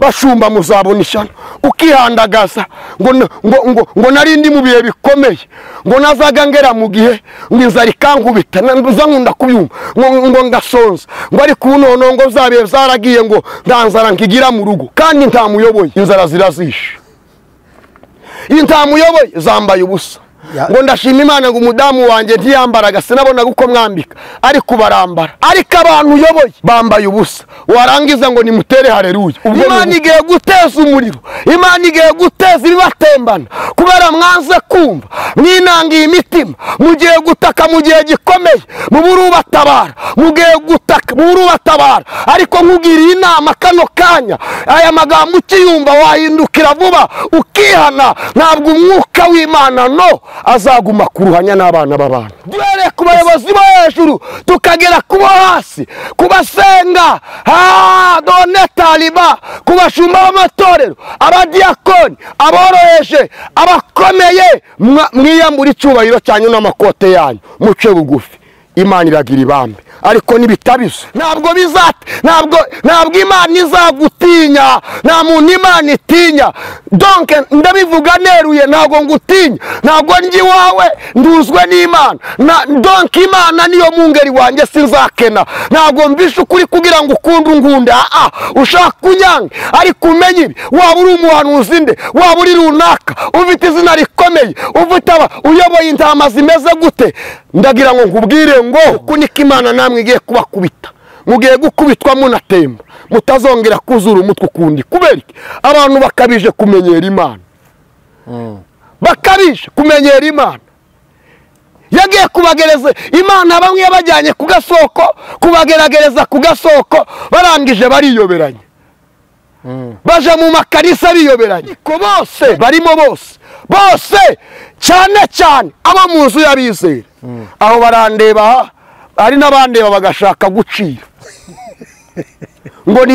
bashumba muzabona ishyano ukihandagaza ngo narindi mu bihe bikomeye ngo nazaga ngera mu gihe ngo inzara ikankubita nza nkunda kubyumva ngo ngasonza ngo ariko ubu noneho ngo zabihe zaragiye ngo nta nzara nkigira mu rugo kandi nta muyoboye inzara zirazishe iyi nta muyoboye zambaye ubusa ngo ndashima Imana ngo umudamu wanjye ntiyambaraga sinabonaga uko mwambika ariko barambara ariko abantu uyoboye bambaye ubusa warangiza ngo nimutere haleluya Imana igiye guteza umuriro Imana igiye guteza ibibatembana kubera mwanze kumva mwinangiye imitima mugiye gutaka mu gihe gikomeye muburubatabara mugiye gutaka muburubatabara ariko nkugiriye inama kano kanya aya magambo ukiyumva wahindukira vuba ukihana ntabwo umwuka w'Imana no azaguma kuruhanya n'abana b'abantu duhere ku bayobozi bo hejuru tukagera kubo hasi kubasenga done taliba kubashumba b'amatorero abadiyakoni aboroheje abakomeye mwiyambura icyubahiro cyanyu n'amakote yanyu muce bugufi Imana iragira ibambe ariko nibitabize ntabwo Imana izagutinya nta muntu Imana itinya donc ndabivuga neruye ntabwo ngutinya ntabwo ngi wawe nduzwe n'Imana donc Imana niyo mungeri wanjye sinzakena ntabwo mbisha ukuri kugira ngo ukunde ungunde ushaka kunyange ariko umenye ibi waba uri umuhanuzi nde waba uri runaka ufite izina rikomeye ufite uyoboye intama zimeze gute ndagira ngo nkubwire ngo kunika Imana namwe igiye kubakubita mugiye gukubitwa munatemba mutazongera kuzura umutwe ukundi kubera abantu bakabije kumenyera Imana bakabije kumenyera Imana yagiye kubagereza Imana bamwe yabajyanye ku gasoko kubageragereza ku gasoko barangije bariyoberanye baje mu makarisa biyoberanye ko bose barimo bose cyane abo mu nzu y'abizera aho barandeba ari n'abandeba bagashaka gucira ngo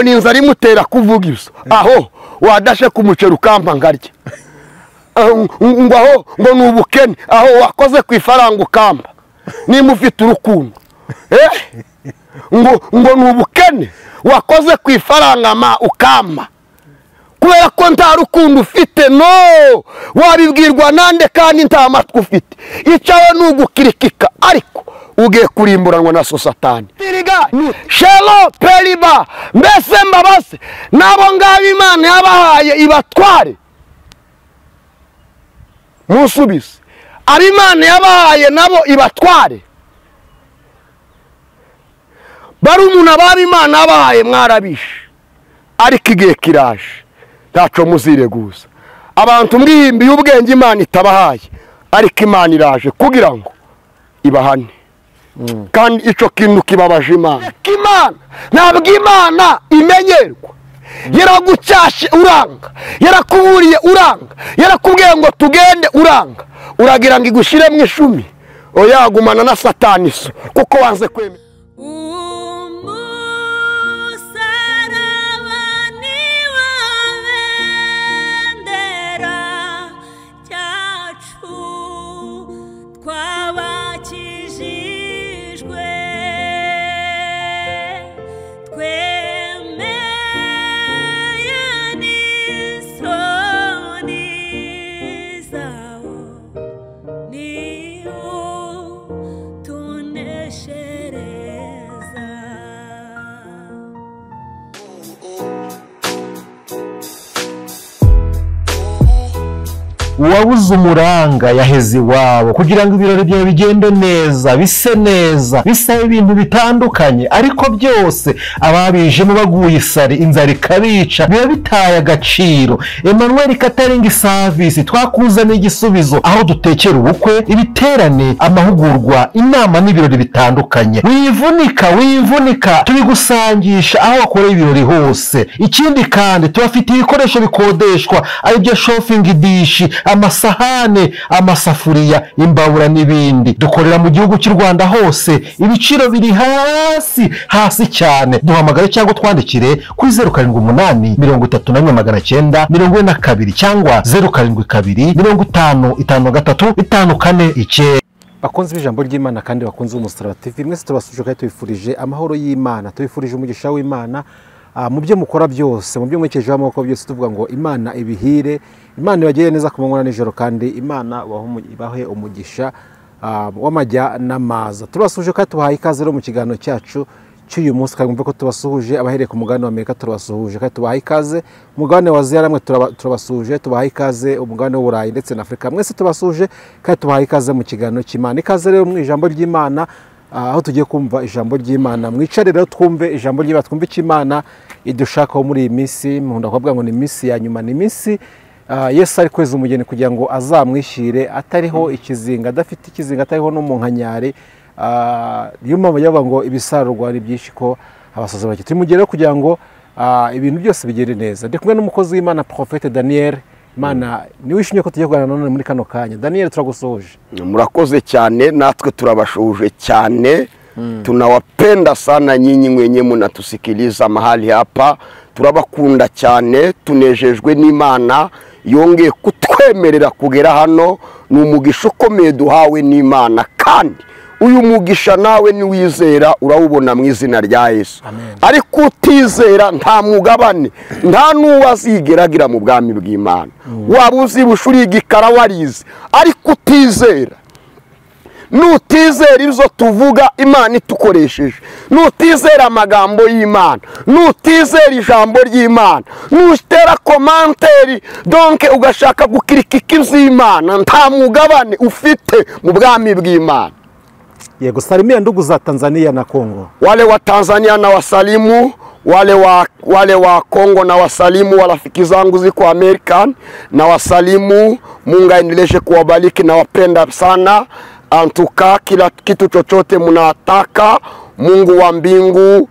ninzara imutera kuvuga ibyo aho wadashe kumucera ukampa ngarya ngo n'ubukene aho wakoze ku ifaranga ukamba nimba ufite urukundo ngo n'ubukene wakoze ku ifaranga ukamba kubera ko nta rukundo ufite no wabibwirwa nande kandi nta matwi ufite icawe n'ugukirikika ariko ugiye kurimburanwa na Satani shelo periba mbese mbabase nabo ngabo Imana yabahaye ibatware musubize ari Imana yabahaye nabo ibatware bari umuntu abari Imana yabahaye mwarabishe ariko igihe kiraje ntaco muzireguza abantu mwihimbi y'ubwenge Imana itabahaye ariko Imana iraje kugira ngo ibahane kandi ico kintu kibabaje Imana ntabwo Imana imenyerwa yaragucyashe uranga yarakuburiye uranga yarakubwiye ngo tugende uranga uragira ngo igushire mu ishumi oyagumana na Satani so kuko wanze kwemera uwabuze umuranga yaheze iwabo kugira ngo ibirori byawe bigende neza bise neza bisaba ibintu bitandukanye ariko byose ababijemo baguye isari inzara ikabica biba bitaye agaciro Emmanuel Catering Service twakuzaniye igisubizo aho dutekera ubukwe ibiterane amahugurwa inama n'ibirori bitandukanye wivunika tubigusangisha aho wakoreye ibirori hose ikindi kandi tubafite ibikoresho bikodeshwa ari byo shopping dish amasahane amasafuriya imbabura n'ibindi dukorera mu gihugu cy'u Rwanda hose ibiciro biri hasi cyane duhamagare cyangwa twandikire kuri 078 31 942 cyangwa 072 55 53 bakunze ijambo ry'Imana kandi bakunze umusaraba TV mwese tubasuje kandi tubifurije amahoro y'Imana tubifurije umugisha w'Imana mu byo mukora byose, mu byo mwerekejeho amaboko byose, tuvuga ngo Imana ibihire, Imana ibagire neza ku manywa na nijoro, kandi Imana ibahe umugisha w'amajya n'amaza. Turabasuhuje kandi tubahaye ikaze rero mu kiganiro cyacu cy'uyu munsi, kandi mwumve ko tubasuhuje abahereye ku mugabane wa Amerika, turabasuhuje kandi tubahaye ikaze umugabane wa Aziya, namwe turabasuhuje, tubahaye ikaze umugabane w'Uburayi ndetse na Afurika, mwese tubasuhuje kandi tubahaye ikaze mu kiganiro cy'Imana. Ikaze rero mu ijambo ry'Imana, aho tugiye kumva ijambo ry'Imana. Mwicare rero twumve ijambo ry'Imana, twumve icyo Imana idushakaho muri iyi minsi. Nkunda kuvuga ngo ni iminsi ya nyuma, ni iminsi Yesu ari kweza umugeni kugira ngo azamwishyire atariho ikizinga, adafite ikizinga, atariho n'umunkanyari. Niyo mpamvu yavuga ngo ibisarurwa ari byinshi ko abasaza bake. Turi mu gihe rero kugira ngo ibintu byose bigere neza. Ndi kumwe n'umukozi w'Imana Prophète Daniel. Imana ni wishimye ko tugiye kuganira none muri kano kanya. Daniel, turagusohoje. Murakoze cyane, natwe turabashoje cyane. Tunawapenda sana nyinyi mwenye mnatusikiliza mahali hapa. Turabakunda cyane, tunejejwe n'Imana yongeye kutwemerera kugera hano. Ni umugisha ukomeye duhawe n'Imana, kandi uyu mugisha nawe niwizera urawubona mu izina rya Yesu. Ariko utizera nta mugabane, nta n'uwazigeragira mu bwami bw'Imana. Waba uzi bushuri igikara warize, ariko utizera, nutizera ibyo tuvuga Imana itukoresheje, nutizera amagambo y'Imana, nutizera ijambo ry'Imana, nutera komanteri donc ugashaka gukirikika iby'Imana, nta mugabane ufite mu bwami bw'Imana. Yego, salimia ndugu za Tanzania na Kongo. Wale wa Tanzania na wasalimu, wale wa Kongo na wasalimu, warafiki zangu ziko American na wasalimu. Mungu aendeleshe kuwabariki, na wapenda sana. Antuka kila kitu chochote mnataka, Mungu wa mbingu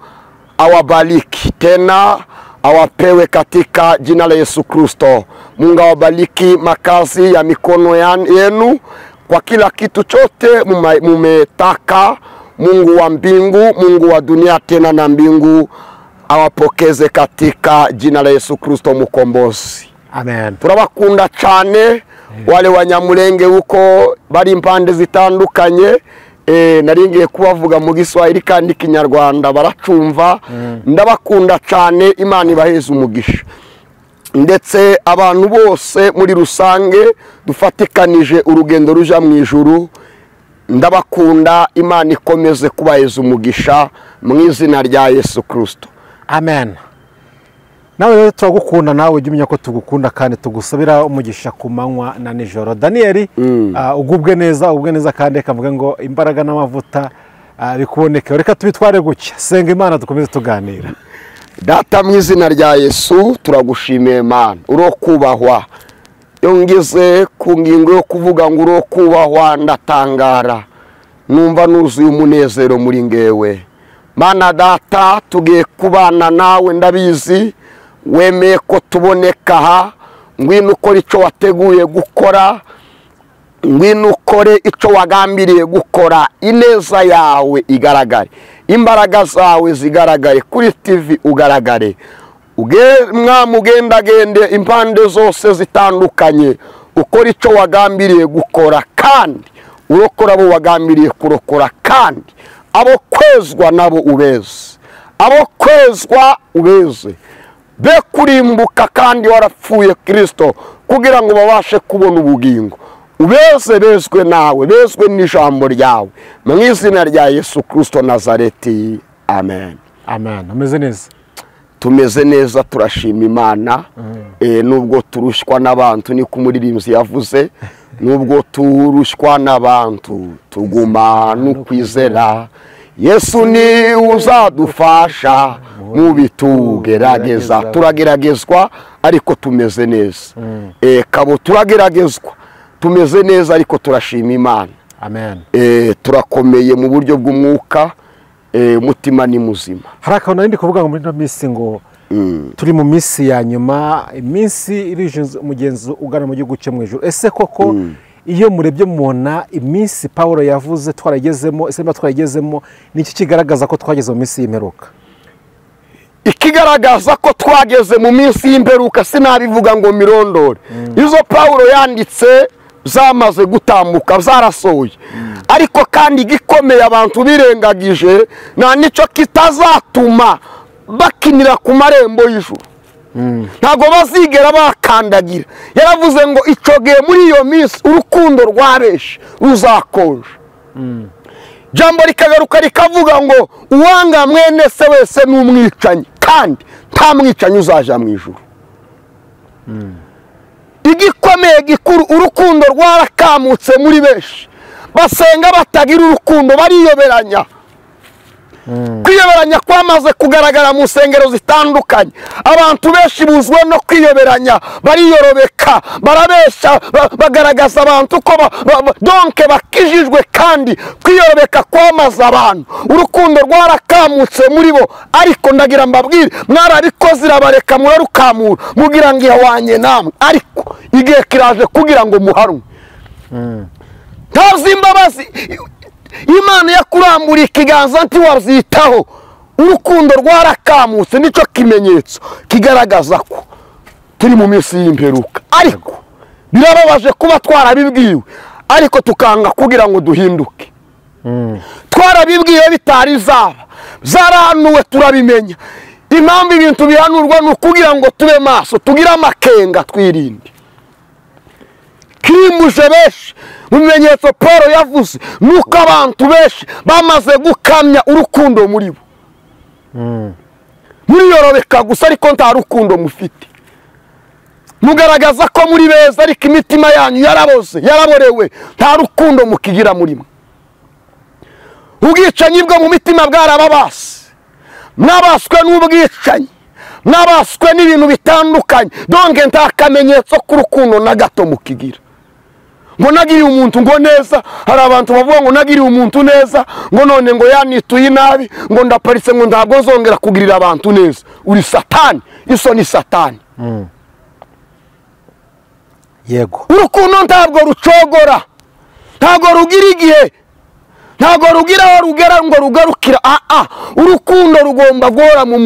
awabariki, tena awapewe katika jina la Yesu Kristo. Mungu awabariki makazi ya mikono yenu, kwa kila kitu chote mumetaka. Mungu wa mbingu, Mungu wa dunia tena na mbingu awapokeze katika jina la Yesu Kristo mkombozi. Amen. Turabakunda cyane. Wale wanyamulenge uko bari impande zitandukanye, naringiye kubavuga mu Giswahili kandi Kinyarwanda baracumva. Ndabakunda cyane, Imana ibaheze umugisha. Ndetse abantu bose muri rusange dufatikanije urugendo ruja mu ijuru, ndabakunda. Imana ikomeze kubaheza umugisha mu izina rya Yesu Kristo. Amen. Nawe rero turagukunda, nawe ujye umenya ko tugukunda kandi tugusabira umugisha ku manywa na nijoro. Daniel, ugubwe neza kandi kavuga ngo imbaraga n'amavuta bikuboneke. Reka tubitware gutya, senga Imana dukomeze tuganira. Data, mu izina rya Yesu turagushimiye Mana, uro kubahwa. Yongeze ku ngingo yo kuvuga ngo uro kubahwa, ndatangara, numva nuzuye umunezero muri ngewe. Mana Data, tugiye kubana nawe, ndabizi wemeye ko tuboneka aha. Ngwino ukore icyo wateguye gukora, ngwino ukore icyo wagambiriye gukora. Ineza yawe igaragare, imbaraga zawe zigaragare, kuri TV ugaragare. Ugendagende impande zose zitandukanye, ukora icyo wagambiriye gukora, kandi urokora abo wagambiriye kurokora, kandi abo kwezwa nabo ubeze, abo kwezwa ubeze, be kurimbuka kandi warapfuye Kristo kugira ngo babashe kubona ubugingo. Ubeze, bezwe nawe, bezwe n'ijambo ryawe, mu izina rya Yesu Kristo Nazareti. Amen. Amen. Umeze neza? Tumeze neza, turashima Imana. Nubwo turushwa n'abantu, niko umuririmbyi yavuze, nubwo turushwa n'abantu tuguma n'ukwizera. Yesu ni uzadufasha mu bitugerageza. Turageragezwa ariko tumeze neza. Kabo turageragezwa, tumeze neza ariko turashima Imana. Amen. Turakomeye mu buryo bw'umwuka, umutima ni muzima. Hari akantu nari ndi kuvuga ngo muri ino minsi ngo turi mu minsi ya nyuma, iminsi irije umugenzi ugana mu gihugu cyo mu ijuru. Ese koko iyo murebye mubona iminsi Pawulo yavuze twaragezemo, ese niba twaragezemo, niki kigaragaza ko twageze mu minsi y'imperuka? Ikigaragaza ko twageze mu minsi y'imperuka sinabivuga ngo mirondore. Izo Pawulo yanditse zamaze gutambuka, zarasohoye. Ariko kandi gikomeye abantu birengagije, nta nico kitazatuma bakinira ku marembo y'ijuru ntabwo bazigera bakandagira. yaravuze ngo icogeye muri iyo minsi urukundo rwa benshi ruzakonja. jambo rikagaruka rikavuga ngo uwanga mwene se wese ni umwicanyi kandi nta mwicanyi uzaja mu ijuru. igikomeye gikuru urukundo rwarakamutse muri benshi basenga batagira urukundo bariyoberanya. kwiyoberanya kwamaze kugaragara mu nsengero zitandukanye. abantu benshi buzwe no kwiyoberanya bariyorobeka barabesha bagaragaza abantu ko donke bakijijwe kandi kwiyorobeka kwamaze abantu. urukundo rwarakamutse muri bo ariko ndagira mbabwire mwarabikoze irabareka murarukamura mugira ngo ihwanye namwe ariko igihe kiraje kugira ngo muharumwe. ntazi imbabazi Imana yakuramburiye ikiganza ntiwabyitaho. urukundo rwarakamutse nicyo kimenyetso kigaragaza ko turi mu minsi y'imperuka. ariko birababaje kuba twarabibwiwe ariko tukanga kugira ngo duhinduke. twarabibwiwe bitari zaba zarahanuwe turabimenya. impamvu ibintu bihanurwa ni ukugira ngo tube maso tugire amakenga twirinde. kirimuje benshi mu bimenyetso Paul yavuze nuko abantu benshi bamaze gukamya urukundo muri bo. muriyorobeka gusa ariko nta rukundo mufite. mugaragaza ko muri beza ariko imitima yanyu yaraboze yaraborewe nta rukundo mukigira muri mwe. ubwicanyi bwo mu mitima bwarababase. mwabaswe n'ubwicanyi mwabaswe n'ibintu bitandukanye donke nta kamenyetso k'urukundo na gato mukigira. ngo nagiriye umuntu ngo neza. hari abantu bavuga ngo nagiriye umuntu neza ngo none ngo yanituye nabi ngo ndaparitse ngo ntabwo nzongera kugirira abantu neza. uri satani. iso ni satani. yego urukundo ntabwo rucogora ntabwo rugira igihe ntabwo rugira aho rugera ngo rugarukira. urukundo rugomba guhora mu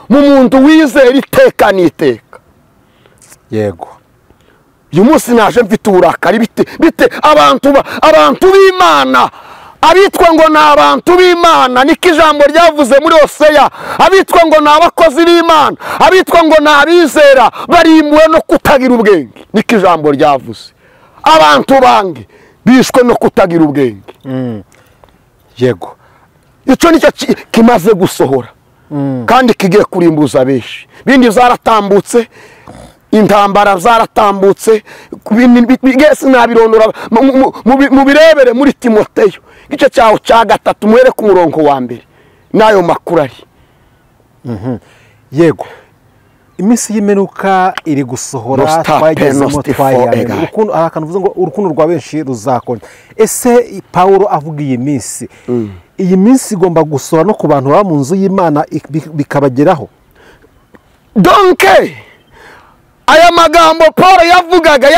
muntu wizera iteka n'iteka. yego uyu munsi naje mfite uburakari bite abantu b'Imana abitwa ngo ni abantu b'Imana niko ijambo ryavuze muri Hoseya. abitwa ngo ni abakozi b'Imana abitwa ngo ni abizera barimbuwe no kutagira ubwenge niko ijambo ryavuze. abantu bange bishwe no kutagira ubwenge. yego icyo nicyo kimaze gusohora kandi kigiye kurimbuza benshi. bindi zaratambutse intambara zaratambutse bigese nabirondora mu birebere muri Timoteyo igice cyawo cya 3 muhere ku murongo wa mbere nayo makuru ari. yego iminsi y'imperuka iri gusohora twagezemo twayamenya. urukundo arakanvuze ngo urukundo rwa benshi ruzakonja. ese Paulo avuga iyi minsi iyi minsi igomba gusohora no ku bantu baba mu nzu y'Imana bikabageraho. donke aya magambo Paul yavugaga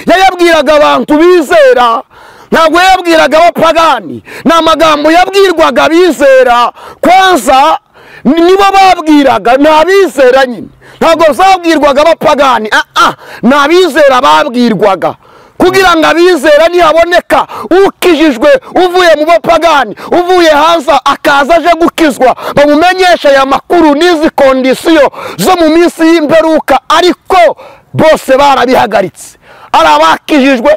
yayabwiraga abantu bizera ntabwo yabwiraga abapagani. ni amagambo yabwirwaga bizera kwanza nibo babwiraga ntabizera nyine ntabwo zabwirwaga abapagani. ni abizera babwirwaga kugira ngo abizera nihaboneka ukijijwe uvuye mu bapagani uvuye hanze akaza aje gukizwa bamumenyesha aya makuru n'izi kondisiyo zo mu minsi y'imperuka. ariko bose barabihagaritse. ari abakijijwe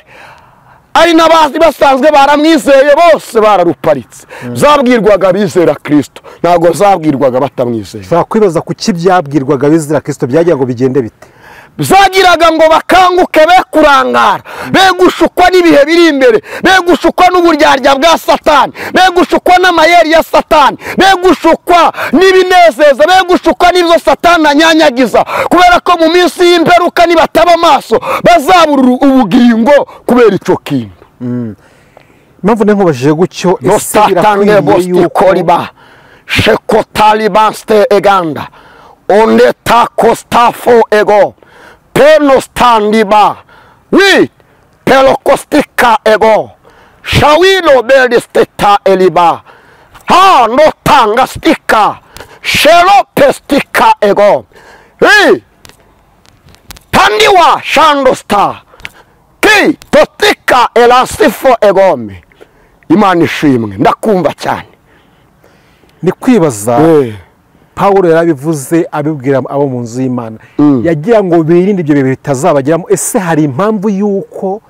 ari n'abazi basanzwe baramwizeye bose bararuparitse. zabwirwaga abizera Kristo ntabwo zabwirwaga batamwizeye. ushobora kwibaza kuki byabwirwaga abizera Kristo byagira ngo bigende bite? zagiraga ngo bakanguke be kurangara be gushukwa n'ibihe biri imbere be gushukwa n'uburyarya bwa Satani be gushukwa n'amayeri ya Satani be gushukwa n'ibinezeza be gushukwa n'ibyo Satani anyanyagiza kubera ko mu minsi y'imperuka nibataba amaso bazabura ubugingo kubera icyo kintu. impamvu nkubajije gutyo ese birakwiye yuko shekotalibanste eganda ondeta kostafo ego peno standiba wi pelokostika ego shawino beldesteta eliba ha no tanga stika shelo pestika ego wi tandiwa shandosta ki totika elasifo egome. Imana ishimwe ndakumva cyane. ni kwibaza Pawulo yarabivuze abibwira abo mu nzu y'Imana yagira ngo birinde ibyo bihe bitazabageramo. Ese hari impamvu y'uko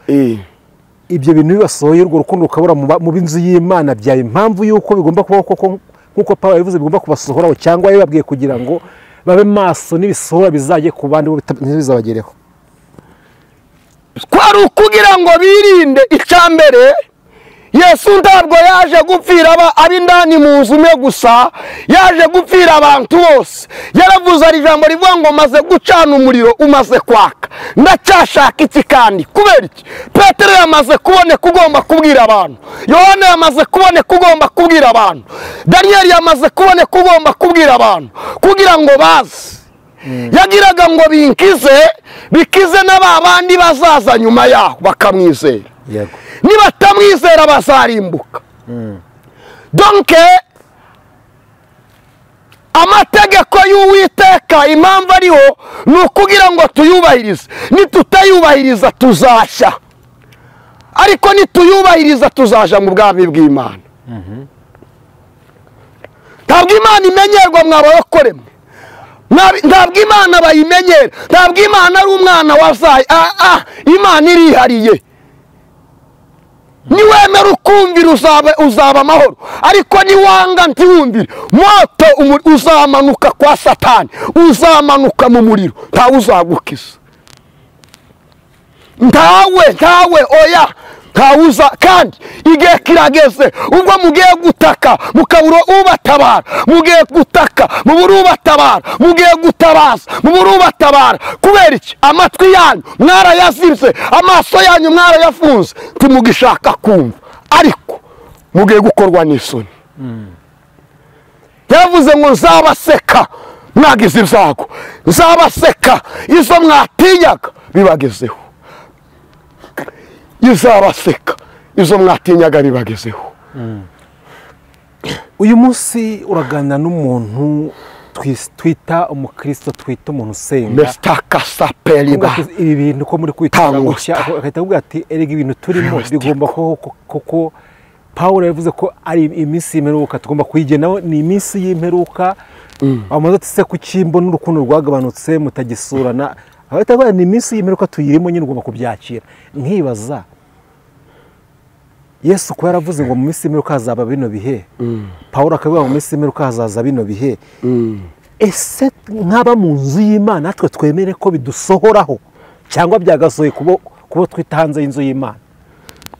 ibyo bintu bibasohoye urwo rukundo rukabura mu b'inzu y'Imana? Byaba impamvu y'uko bigomba kubaho koko nk'uko Pawulo yabivuze bigomba kubasohoraho, cyangwa yababwiye kugira ngo babe maso n'ibisohora bizajye ku bandi ntibizabagereho? Kwari ukugira ngo birinde. icya mbere, Yesu ntabwo yaje gupfira ab'indani mu nzu umwe gusa, yaje gupfira abantu bose. Yaravuze ari ijambo rivuga ngo maze gucana umuriro umaze kwaka, ndacyashaka iki kandi? Kubera iki? Petero yamaze kuboneka ugomba kubwira abantu, Yohana yamaze kuboneka ugomba kubwira abantu, Daniyeli yamaze kuboneka ugomba kubwira abantu kugira ngo baze. Yagiraga ngo bikize n'aba bandi bazaza nyuma yaho bakamwizera. Nibatamwizera bazarimbuka. Donc amategeko y'Uwiteka impamvu ariho ni ukugira ngo tuyubahirize. Nitutayubahiriza tuzashya, ariko nituyubahiriza tuzaja mu bwami bw'Imana. Ntabwo Imana imenyerwa mwabarokore mwe, ntabwo Imana bayimenyera, ntabwo Imana ari umwana wazaye. Imana irihariye. Niwemera ukumvira uzaba amahoro, ariko niwanga ntiwumvire moto uzamanuka kwa Satani, uzamanuka mu muriro, ntawe uzagukiza. Ntawe oya, ntawuza. Kandi igihe kirageze ubwo mugiye gutaka mukabura ubatabara, mugiye gutaka mubura ubatabara, mugiye gutabaza mubura ubatabara. Kubera iki? Amatwi yanyu mwarayazibye, amaso yanyu mwarayafunze, ntimugishaka kumva, ariko mugiye gukorwa n'isoni. Yavuze ngo nzabaseka mwagize ibyago, nzabaseka izo mwatinyaga bibagezeho. Izabaseka izo mwatinyaga bibagezeho. Uyu munsi uraganira n'umuntu twita umukristo, twita umuntu usenga, ibi bintu ko muri kwitanga gushya, agahita avuga ati erega ibintu turimo bigomba koko. Pawulo yavuze ko ari iminsi y'imperuka tugomba kuyigenaho, ni iminsi y'imperuka. Amaze ati se ku cyimbo n'urukundo rwagabanutse mutagisurana, agahita avuga ni iminsi y'imperuka tuyirimo, nyine ugomba kubyakira. Nkibaza Yesu ko yaravuze ngo mu minsi y'imperuka hazaba bino bihe, Pawulo akavuga ngo mu minsi y'imperuka hazaza bino bihe. Ese nk'aba mu nzu y'Imana natwe twemere ko bidusohoraho, cyangwa byagasohoye kubo twita hanze y'inzu y'Imana?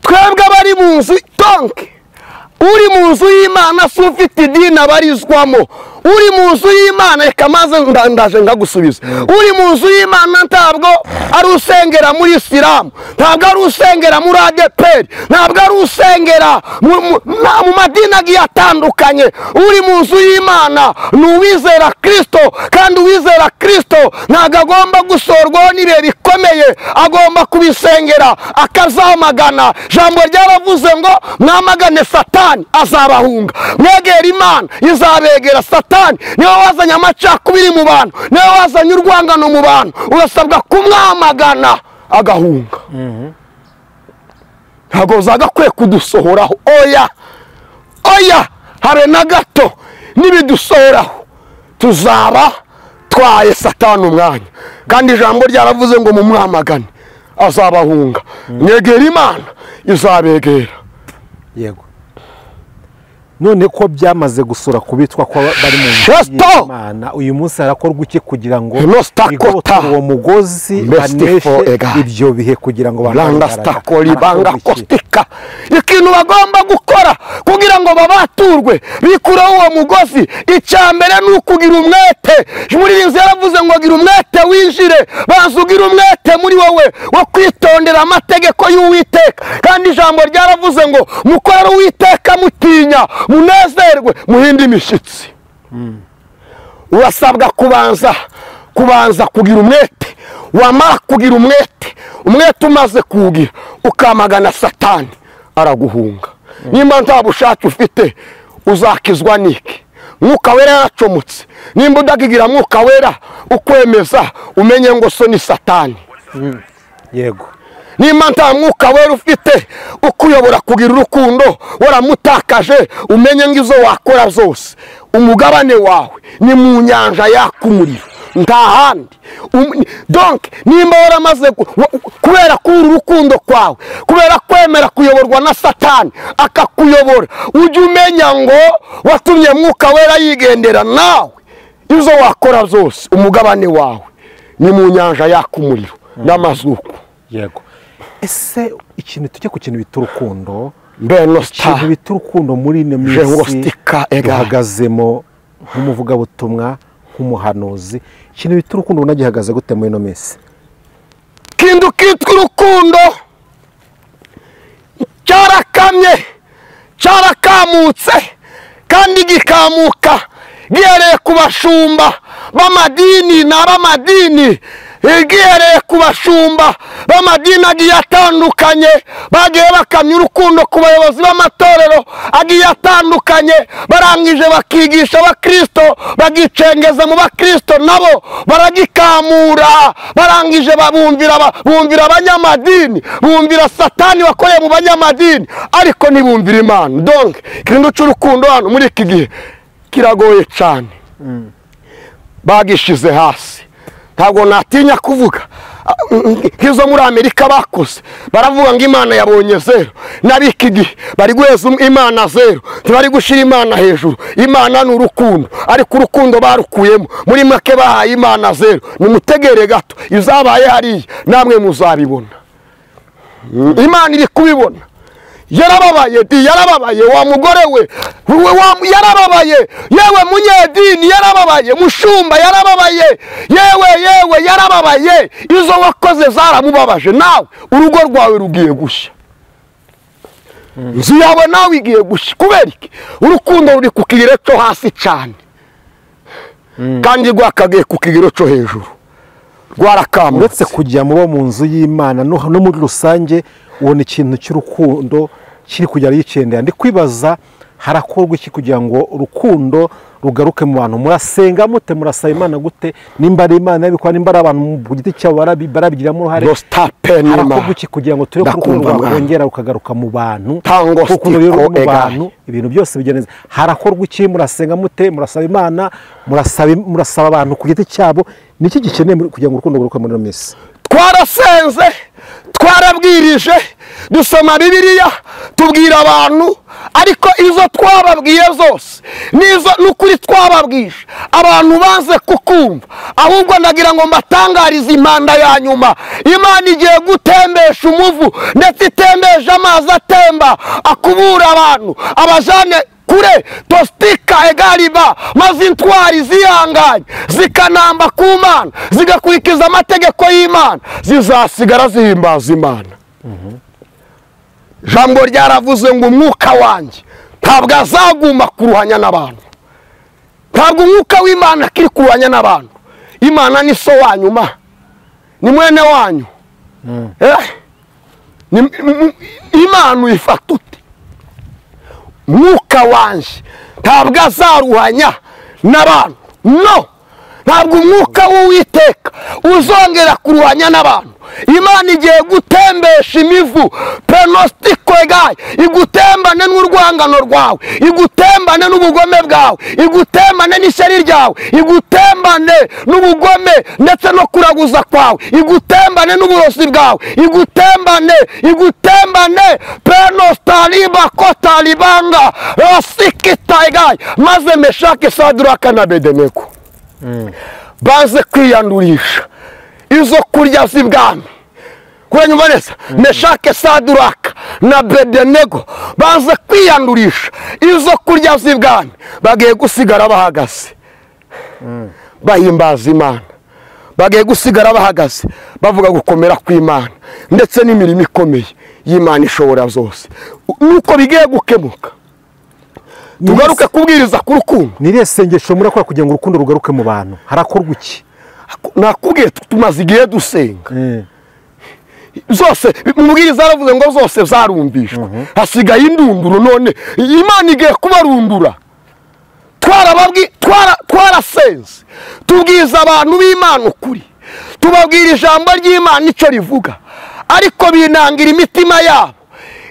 Twebwe abari mu nzu, tonke uri mu nzu y'Imana si ufite idini abarizwamo. Uri mu nzu y'Imana, reka maze ndaje ngagusubiza. Uri mu nzu y'Imana ntabwo ari usengera muri Isilamu, ntabwo ari usengera muri ADEPR, ntabwo ari usengera mu madini agiye atandukanye. Uri mu nzu y'Imana ni uwizera Kristo, kandi uwizera Kristo ntabwo agomba gusorwaho n'ibihe bikomeye, agomba kubisengera akazamagana. Jambo ryaravuze ngo mwamagane Satani azabahunga, mwegera Imana izabegera. Satani niwe wazanye amacakubiri mu bantu, niwe wazanye urwangano mu bantu, urasabwa kumwamagana agahunga. Ntabwo zagakwiye kudusohoraho, oya habe na gato. Nibidusohoraho tuzaba twaye Satani umwanya, kandi ijambo ryaravuze ngo mumwamagane azabahunga, mwegera Imana izabegera. Yego. None ko byamaze gusura kubitwa ko bari mu Imana, uyu munsi harakorwa iki kugira ngo uwo mugozi baneshe ibyo bihe, kugira ngo kostika ikintu bagomba gukora kugira ngo babaturwe bikureho uwo mugozi? Icya mbere ni ukugira umwete. Umurinzi yaravuze ngo gira umwete winjire, banza ugira umwete muri wowe wo kwitondera amategeko y'Uwiteka. Kandi ijambo ryaravuze ngo mukorere Uwiteka mutinya, munezerwe, muhinde imishyitsi. Urasabwa kubanza kugira umwete. Wamara kugira umwete umaze kuwugira ukamagana Satani, araguhunga. Nimba nta bushake ufite uzakizwa n'iki? Mwuka Wera yaracomotse. Nimba udakigira Mwuka Wera ukwemeza, umenye ngo so ni Satani. Yego. Nimba nta Mwuka Wera ufite ukuyobora kugira urukundo waramutakaje, umenye ngo izo wakora zose umugabane wawe ni mu nyanja yaka umuriro nta handi. Donc nimba waramaze kubera kuri urukundo kwawe, kubera kwemera kuyoborwa na Satani akakuyobora, ujye umenya ngo watumye Mwuka Wera yigendera nawe. Izo wakora zose umugabane wawe ni mu nyanja yaka umuriro n'amazuku. Yego. Ese ikintu tujye ku kintu bita urukundo, ikintu bita urukundo muri ino minsi duhagazemo nk'umuvugabutumwa, nk'umuhanuzi, ikintu bita urukundo unagihagaze gute muri ino minsi? Ikintu kitwa urukundo cyarakamye, cyarakamutse, kandi gikamuka gihereye ku bashumba b'amadini n'abamadini, gihereye ku bashumba b'amadini agiye atandukanye, bagiye bakamya urukundo ku bayobozi b'amatorero agiye atandukanye, barangije bakigisha abakristo, bagicengeza mu bakristo nabo baragikamura, barangije bumvira abanyamadini, bumvira Satani wakoreye mu banyamadini, ariko ntibumvira Imana. Donc ikintu cy'urukundo hano muri iki gihe kiragoye cyane, bagishize hasi. Ntabwo natinya kuvuga nk'izo muri Amerika bakoze, baravuga ngo Imana yabonye zero, n'abiki gihe bari guheza Imana zero, ntibari gushyira Imana hejuru. Imana ni urukundo, ariko urukundo barukuyemo, muri make bahaye Imana zero. Nimutegere gato, izabaye hariya namwe muzabibona. Imana iri kubibona. Yarababaye, yarababaye wa mugore we, yarababaye, yewe munyedini yarababaye, mushumba yarababaye, yewe yarababaye. Izo wakoze zaramubabaje, nawe urugo rwawe rugiye gushya, inzu yawe nawe igiye gushya. Kubera iki? Urukundo ruri ku kigero cyo hasi cyane, kandi rwakagiye ku kigero cyo hejuru, rwarakamutse. Uretse kujya mubo mu nzu y'Imana no muri rusange, ubona ikintu cy'urukundo kiri kujya yicendera. Ndi kwibaza harakorwa iki kugira ngo urukundo rugaruke mu bantu? Murasenga mute, murasaba Imana gute? Nimba ari Imana yabikora, nimba ari abantu ku giti cyabo barabigiramo uruhare, harakorwa iki kugira ngo turebe ko urukundo rwakongera rukagaruka mu bantu? Kuko rero mu bantu ibintu byose bigeneza. Harakorwa iki? Murasenga mute, murasaba Imana, murasaba abantu ku giti cyabo? Niki gikeneye kugira ngo urukundo rugaruke muri minsi? Twarasenze, twarabwirije, dusoma Bibiliya, tubwira abantu, ariko izo twababwiye zose nizo n'ukuri twababwije abantu banze kukumva. Ahubwo ndagira ngo mbatangarize impanda ya nyuma. Imana igiye gutembesha umuvu, ndetse itembeje amazi atemba akubura abantu, abajane kure tostika egariba, maze intwari zihanganye zikanamba ku Mana, zigakurikiza amategeko y'Imana, zizasigara zihimbaza Imana. Jambo ryaravuze ngo umwuka wanjye ntabwo azaguma kuruhanya n'abantu. Ntabwo umwuka w'Imana kiri kuruhanya n'abantu. Imana ni so wanyuma, ni mwene wanyu. Imana uyifata ute? Mwuka wanje ntabwo azaruhanya n'abantu. No, ntabwo umwuka w'Uwiteka uzongera kuruhanya n'abantu. Imana igiye gutembesha imivu, penostiko egaye, igutembane n'urwangano rwawe, igutembane n'ubugome bwawe, igutembane n'ishyari ryawe, igutembane n'ubugome ndetse no kuraguza kwawe, igutembane n'uburozi bwawe, igutembane penostaliba kotalibanga rasikita egaye. Maze Meshake, Saduraka na Abedenego baze kwiyandurisha izo kurya z'ibwami. Kuranyuma neza, Meshake, Saduraka na Abedenego baze kwiyandurisha izo kurya z'ibwami, bagiye gusigara bahagaze bahimbaza Imana, bagiye gusigara bahagaze bavuga gukomera kw'Imana ndetse n'imirimo ikomeye y'Imana ishobora zose. Nuko bigiye gukemuka, tugaruke kubwiriza ku rukundo. Niriye sengesho murakora kugira ngo urukundo rugaruke mu bantu? Harakorwa iki? Nakubwiye tumaze igihe dusenga zose, umubwiriza aravuze ngo zose zarumvishwe, hasigaye indunduro. None Imana igiye kubarundura. Twarasenze, tubwiza abantu b'Imana ukuri, tubabwira ijambo ry'Imana icyo rivuga, ariko binangira imitima yabo.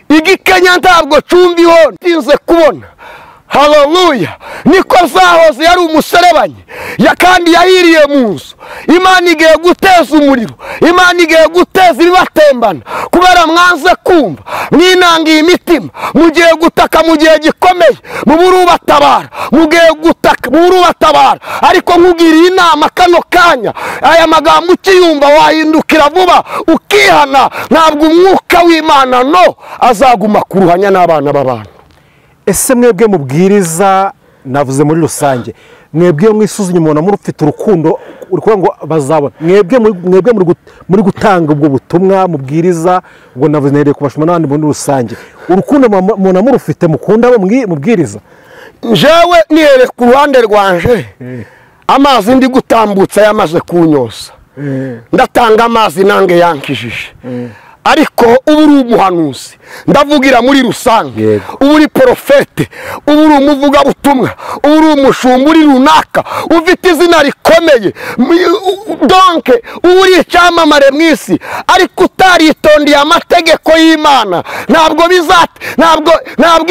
Igikenya ntabwo cumbiho. Tinze kubona haleluya. Niko zahoze yari umuserebanyi kandi yahiriye mu nzu. Imana igiye guteza umuriro, Imana igiye guteza ibibatembana kubera mwanze kumva, mwinangiye imitima, mugiye gutaka mu gihe gikomeye, muburubatabara, mugiye gutaka muburubatabara. Ariko nkugiriye inama kano kanya, aya magambo ukiyumva wahindukira vuba ukihana, ntabwo umwuka w'Imana no azaguma kuruhanya n'abana b'abantu. Ese mwebwe mubwiriza, navuze muri rusange, mwebwe mwisuzumye umuntu murufite urukundo uri kuvuga ngo bazabona, mwebwe muri gutanga ubwo butumwa mubwiriza, ubwo navuze nereye kubashima n'abandi muri rusange, urukundo umuntu murufite mukunda abo mubwiriza? Jewe nihere ku ruhande rwanje, amazi ndi gutambutsa yamaze kunyosa, ndatanga amazi nange yankijije. Ariko ubu uri umuhanuzi, ndavugira muri rusange, ubu uri porofete, ubu uri umuvugabutumwa, ubu uri umushumba, uri runaka, ufite izina rikomeye, donke ubu uri icyamamare mu isi, ariko utaritondeye amategeko y'Imana, ntabwo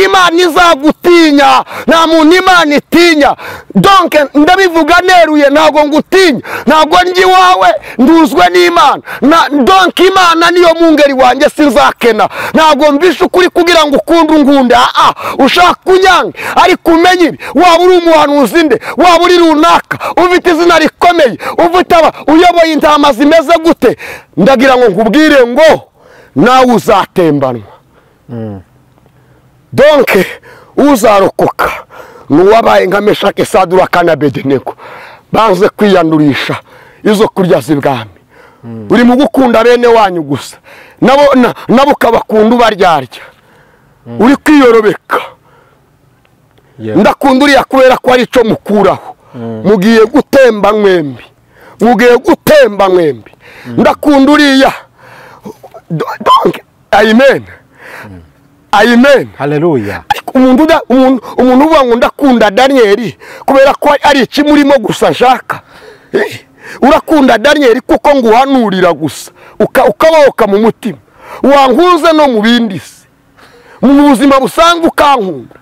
Imana izagutinya, nta muntu Imana itinya. Donke ndabivuga neruye, ntabwo ngutinya, ntabwo njye iwawe, nduzwe n'Imana. Donke Imana niyo mungeri wanjye, sinzakena. Ntabwo mbisha ukuri kugira ngo ukunde ungunde, ushaka kunyange. Ariko umenye ibi, waba uri umuhanuzi nde, waba uri runaka, ufite izina rikomeye, uyoboye intama zimeze gute, ndagira ngo nkubwire ngo nawe uzatembanwa. Donke uzarokoka n'uwabaye nka Meshaki, Saduraka na Abedenego, banze kwiyandurisha izo kurya z'ibwami. Uri mu gukunda bene wanyu gusa, nabo ukabakunda ubaryarya, uri kwiyorobeka. Ndakunda uriya kubera ko ari cyo mukuraho, mugiye gutemba mwembi, mugiye gutemba mwembi. Ndakunda uriya, amen, amen, haleluya. Umuntu uvuga ngo ndakunda Daniel kubera ko ari ikimurimo gusa nshaka. Urakunda Daniel kuko nguhanurira gusa, ukabahoka mu mutima, wankuze no mu bindi se, mu buzima busanzwe ukankunda.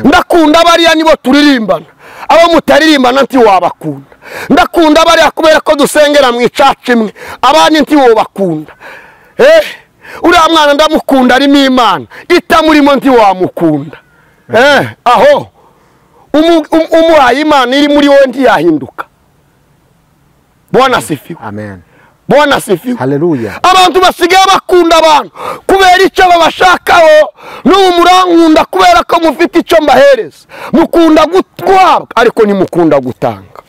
Ndakunda bariya nibo turirimbana, abo mutaririmbana nti wabakunda. Ndakunda bariya kubera ko dusengera mu icacu imwe, abandi nti wobakunda. Uriya mwana ndamukunda, arimo Imana itamurimo nti wamukunda. Aho umuhaye Imana iri muri wowe ntiyahinduka. Bwana asifiwe, amen, Bwana asifiwe, haleluya. Abantu basigaye bakunda abantu kubera icyo babashakaho. N'ubu murankunda kubera ko mufite icyo mbahereza, mukunda gutwara ariko ntimukunda gutanga.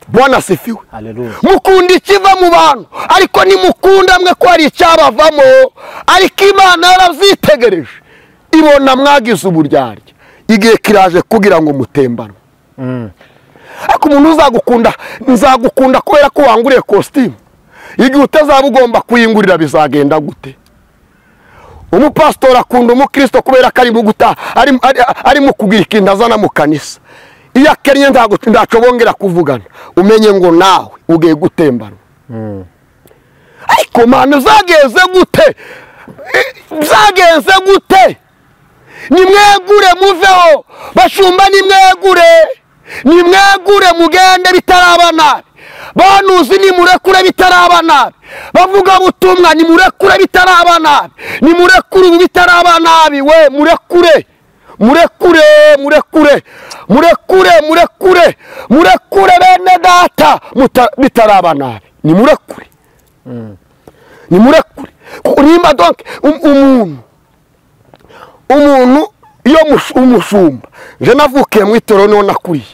Bwana asifiwe, haleluya. Mukunda ikiva mu bantu ariko ntimukunda mwe ko ari icyabavamo. Ariko Imana yarabyitegereje, ibona mwagize uburyarya, igihe kiraje kugira ngo mutembanwe. Ariko umuntu uzagukunda, nzagukunda kubera ko wanguriye costume, igihe utazaba ugomba kuyingurira bizagenda gute? Umupastor akunda umukristo kubera ko ari mu kugira ikintu azana mu kanisa, iyo akennye ndacobongera kuvugana, umenye ngo nawe ugiye gutembanwa. Ariko Mana zagenze gute, zagenze gute? Nimwegure muveho, bashumba nimwegure mugende bitaraba nabi, banuzi nimurekure bitaraba nabi, bavuga butumwa nimurekure bitaraba nabi, nimurekure ubu bitaraba nabi. We murekure, murekure bene data bitaraba nabi, nimurekure. Nimba donc umuntu iyo umushumba, je navukiye mu itoro none nakuriye,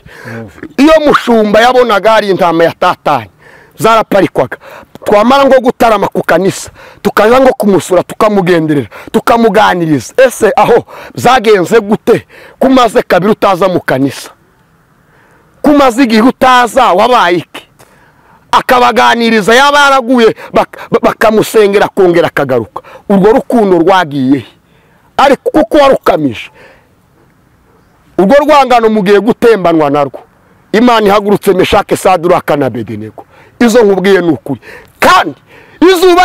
iyo mushumba yabonaga ari intama yatatanye zaraparikwaga, twamara ngo gutarama ku kanisa tukaza ngo kumusura, tukamugenderera, tukamuganiriza. Ese aho zagenze gute kumaze kabiri utaza mu kanisa, kumaze igihe utaza wabaye iki? Akabaganiriza, yaba yaraguye bakamusengera kongera akagaruka. Urwo rukundo rwagiye ariko kuko warukamije, urwo rwangano mugiye gutembanwa narwo. Imana ihagurutse Meshaki, Saduraka na Abedenego, izo nkubwiye n'ukuri. Kandi izuba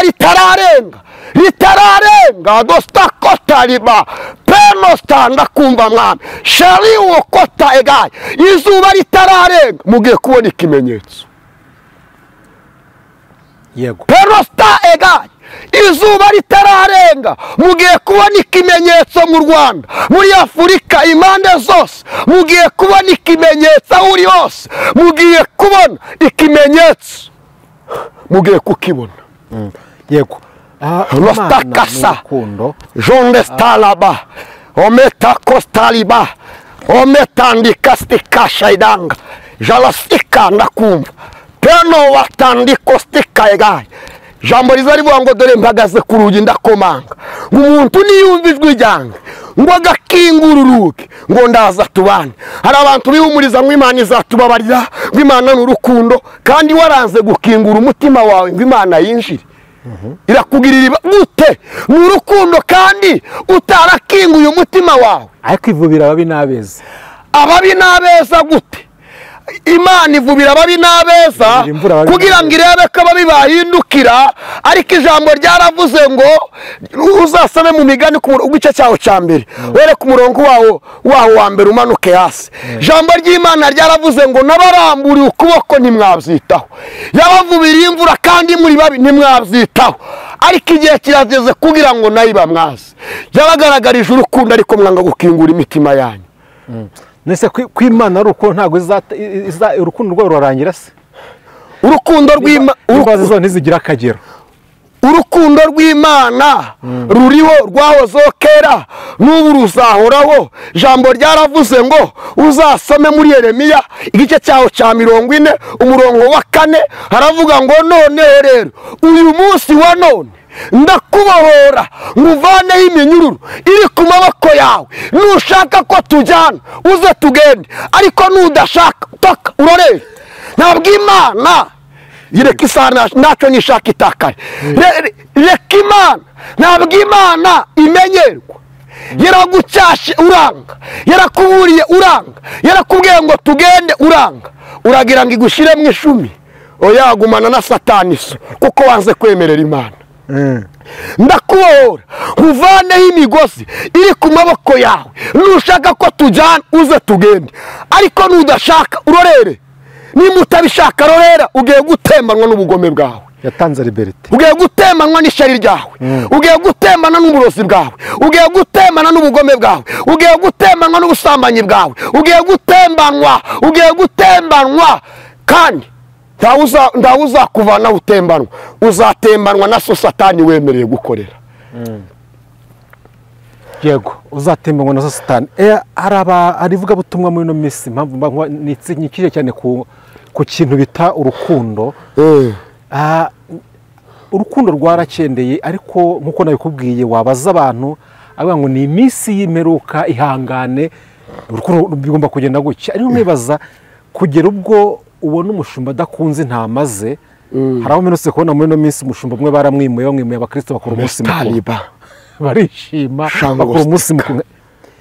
ritararenga dostakotariba penosta ndakumva mwami shariwo kota egaye izuba ritararenga mugiye kubona ikimenyetso yego penosta egaye izuba ritararenga mugiye kubona ikimenyetso mu Rwanda muri Afurika impande zose mugiye kubona ikimenyetso aho uri hose mugiye kubona ikimenyetso mugiye kukibona yego Rostakasa Jonde Stalaba Ometa Kostaliba Ometandika stika shaidanga Jalastika ndakumva Peno watandiko stika egaye jambo riza rivuga ngo dore mpagaze ku rugi ndakomanga umuntu niyumva ijwi ryanjye ngo agakingura urugi ngo ndaza tubane hari abantu bihumuriza ngo Imana izatubabarira ngo Imana n'urukundo kandi waranze gukingura umutima wawe ngo Imana yinjire irakugirira gute n'urukundo kandi utarakinguye umutima wawe ariko ivubira ababi n'abeza gute Imana ivubira ababi n'abeza kugira ngo irebe ko ababi bahindukira ariko ijambo ryaravuze ngo uzasome mu migani ku gice cyawo cya mbere were ku murongo wawo wa mbere umanuke hasi ijambo ry'Imana ryaravuze ngo nabaramburiye ukuboko ntimwabyitaho yabavubiriye imvura kandi muri babi ntimwabyitaho ariko igihe kirageze kugira ngo nayo bamwaze yabagaragarije urukundo ariko mwanga gukingura imitima yanyu nese kw'Imana ruko ntago urukundo rwo rurangira se urukundo rw'Imana zo ntizigira akagero urukundo rw'Imana ruriho rwahozeho kera n'ubu ruzahoraho ijambo ryaravuze ngo uzasome muri Yeremiya igice cyaho cya 40 umurongo wa 4 haravuga ngo none rero uyu munsi wa none ndakubohora nguvaneho iminyururu iri ku maboko yawe nushaka ko tujyana uze tugende ariko nudashaka toka urorere ntabwo Imana yireka isana ntacyo nishaka itakare reka Imana ntabwo Imana imenyerwa yaragucyashe uranga yarakuburiye uranga yarakubwiye ngo tugende uranga uragira ngo igushyire mu ishumi oyagumana na Satani so kuko wanze kwemerera Imana ndakubohora uvaneho imigozi iri ku maboko yawe nushaka ko tujyana uze tugende ariko nudashaka urorere niba utabishaka rorera ugiye gutembanwa n'ubugome bwawe yatanze liberty ugiye gutembanwa n'ishyari ryawe ugiye gutembana n'uburozi bwawe ugiye gutembana n'ubugome bwawe ugiye gutembanwa n'ubusambanyi bwawe ugiye gutembanwa kandi ndawe uzakuvana utembanwa uzatembanwa na so Satani wemereye gukorera yego uzatembanwa na so Satani arivuga butumwa muri no minsi mpamvu nikije cyane ku kintu bita urukundo urukundo rwarakendeye ariko nkuko nabikubwiye wabaza abantu avuga ngo ni iminsi y'imperuka ihangane urukundo bigomba kugenda gutya ariko mwibaza kugera ubwo ubona umushumba adakunze ntamaze hari aho menose kubona muri no minsi umushumba umwe baramwimuye abakristo bakora umunsi mukuru barishima bakora umunsi mukuru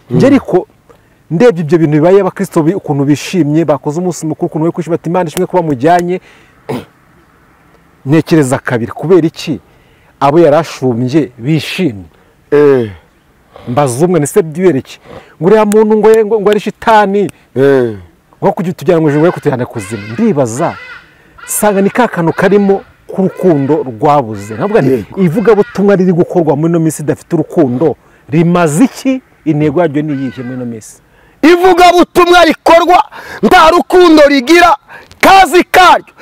njye ariko ndebye ibyo bintu bibaye abakristo ukuntu bishimye bakoze umunsi mukuru ukuntu we kwishima ati Imana ishimwe kuba mujyanye ntekereza kabiri kubera iki abo yarashumbye bishimye mbazumwe nise bywereke ngo uriya muntu ngo ari shitani ngo kujya tujyana mu ijuru kutujyana kuzima ndibaza sanga ni kakano karimo k'urukundo rwabuze ntabwo ivuga butumwa riri gukorwa muri no minsi idafite urukundo rimaze iki intego yaryo ni yihe muri no minsi ivuga butumwa rikorwa nta rukundo rigira kazi karyo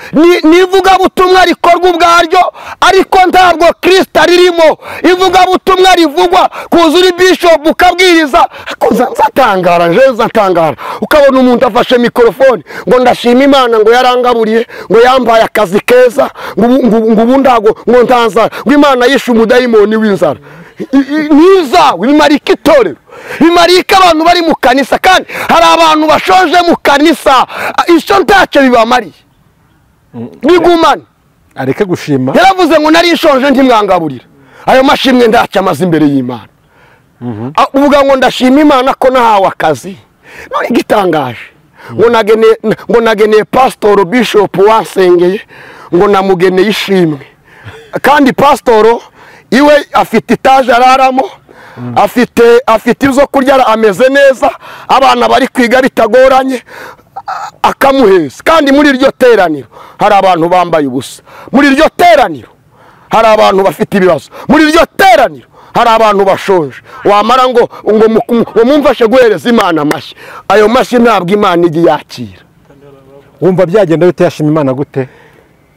nivuga butumwa rikorwa ubwaryo ariko ntabwo Kristo ririmo ivuga butumwa rivugwa kuzuri bishop ukabwiriza nzatangara ukabona umuntu afashe mikrofone ngo ndashima Imana ngo yarangaburiye ngo yambaye akazi keza ngo ubundago ngo ntanzara ngo Imana yishe umudayimoni w'inzara nizawe bimarika itorero bimarika abantu bari mu kanisa kandi hari abantu bashonje mu kanisa icyo ntacyo bibamariye bigumane areke gushima yaravuze ngo nari nshonje ntimwangaburira ayo mashimwe ntacyo amaze imbere y'Imana uvuga ngo ndashima Imana ko nahawe akazi none gitangaje ngo nageneye pastor bishop wansengeye ngo namugeneye ishimwe kandi pasitoro iwe afite itaje araramo, afite ibyo kurya, ameze neza, abana bari kwiga bitagoranye, akamuheza. kandi muri iryo teraniro hari abantu bambaye ubusa, muri iryo teraniro hari abantu bafite ibibazo, muri iryo teraniro hari abantu bashonje. wamara ngo mumfashe guhereza Imana amashyi, ayo mashyi ntabwo Imana ijya yakira. wumva byagenda bite? yashima Imana gute?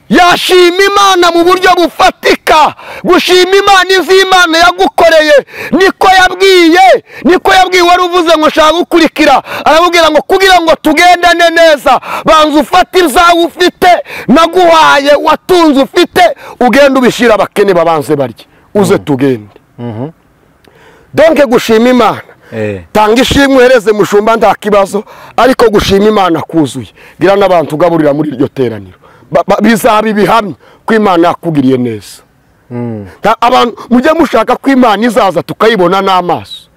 yashima Imana mu buryo bufatika. gushima Imana iz'Imana yagukoreye niko yabwiye wari uvuze ngo shaka gukurikira, arabubwira ngo kugira ngo tugendane neza banza ufate ibyawe ufite naguhaye, watunze ufite, ugenda ubishyira abakene babanze barye, uze tugende. donke gushima Imana, tanga ishimwe uhereze mushumba nta kibazo, ariko gushima Imana kuzuye, gira n'abantu ugaburira muri iryo teraniro, bizaba ibihamya ko Imana yakugiriye neza. abantu mujye mushaka ko Imana izaza tukayibona n'amaso.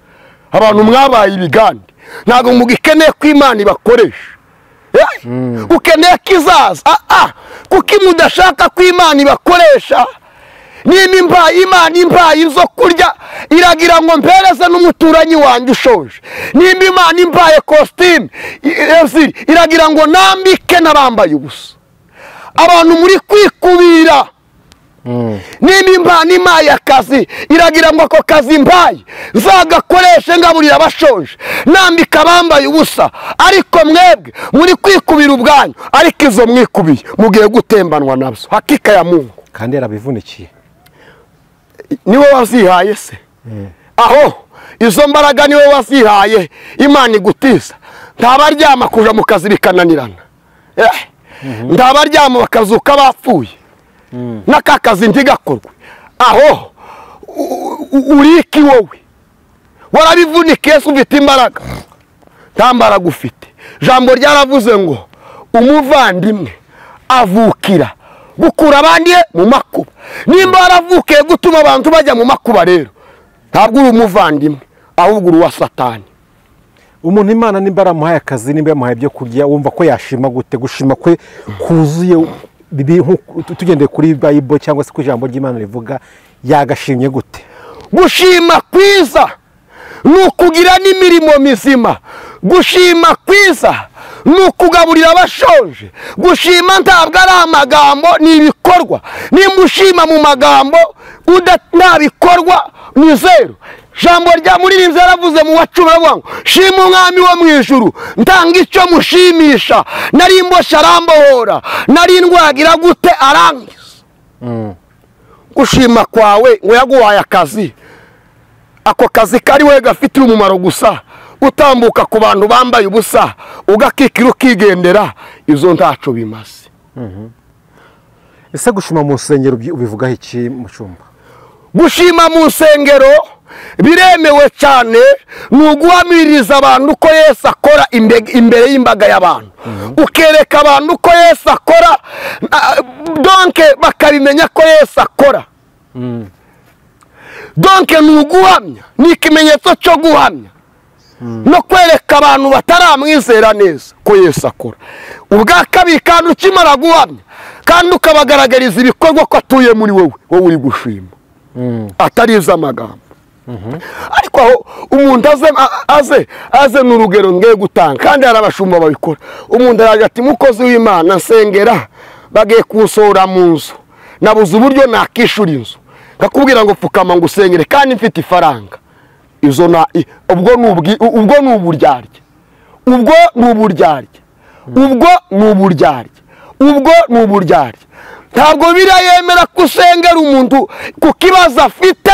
abantu mwabaye ibigande, ntabwo mugikeneye ko Imana ibakoresha, ukeneye ko izaza. kuko mudashaka ko Imana ibakoresha, nimba Imana imbaye izo kurya iragira ngo mpereze n'umuturanyi wanjye ushoje, nimba Imana imbaye kositimu iragira ngo nambike n'abambaye ubusa. abantu muri kwikubira, nimba Imana impaye akazi iragira ngo ako kazi mbaye zagakoreshe ngaburira abashoje, nambika abambaye ubusa. ariko mwebwe muri kwikubira ubwanyu, ariko izo mwikubiye mugiye gutembanwa nabyo, hakika ya Mungu. kandi yarabivunikiye, niwe wazihaye se. aho izo mbaraga niwe wazihaye, Imana igutiza. ntabaryama kuja mu kazi bikananirana, ntabaryama bakazuka bapfuye, n'aka kazi ntigakorwe. aho uriki wowe warabivunikiye, ufite imbaraga, nta mbaraga ufite. jambo ryaravuze ngo umuvandimwe avukira gukura abandi mu makuba. nimba waravukiye gutuma abantu bajya mu makuba, rero ntabwo uri umuvandimwe, ahubwo uri uwa Satani. umuntu Imana nimba aramuhaye akazi, nimba yamuhaye ibyo kurya, wumva ko yashima gute? gushima kwe kuzuye tugendeye kuri Bible cyangwa se ku ijambo ry'Imana rivuga, yagashimye gute? gushima kwiza ni ukugira n'imirimo mizima. gushima kwiza ni ukugaburira abashonje. gushima ntabwo ari amagambo, ni ibikorwa. nimba ushima mu magambo nta bikorwa, ni zero. jambo rya Muririmbyi yaravuze mu wa 10 aravuga ngo shima umwami wo mu ijuru, ntanga icyo mushimisha, nari mboshye arambohora, nari ndwagira gute arangiza. gushima kwawe ngo yaguhaye akazi, ako kazi kari we gafitiye umumaro gusa, utambuka ku bantu bambaye ubusa ugakikira ukigendera, izo ntaco bimaze. ese gushima mu nsengero ubivugaho iki mushumba? gushima mu nsengero biremewe cyane, ni uguhamiriza abantu ko Yesu akora imbere y'imbaga y'abantu, ukereka abantu ko Yesu akora, donke bakabimenya ko Yesu akora. donke ni uguhamya, ni ikimenyetso cyo guhamya no kwereka abantu bataramwizera neza ko Yesu akora. ubwa kabiri kandi ukimara guhamya, kandi ukabagaragariza ibikorwa ko atuye muri wowe uri gushima, atari iz'amagambo. ariko aho umuntu aze n'urugero ngiye gutanga, kandi hari abashumba babikora. umuntu araje ati mukozi w'Imana nsengera, bagiye kusohora mu nzu, nabuze uburyo nakishura inzu, ngakubwira ngo pfukama ngo usengere kandi mfite ifaranga. izo ubwo ni uburyarya, ntabwo birayemera ko usengera umuntu ku kibazo afite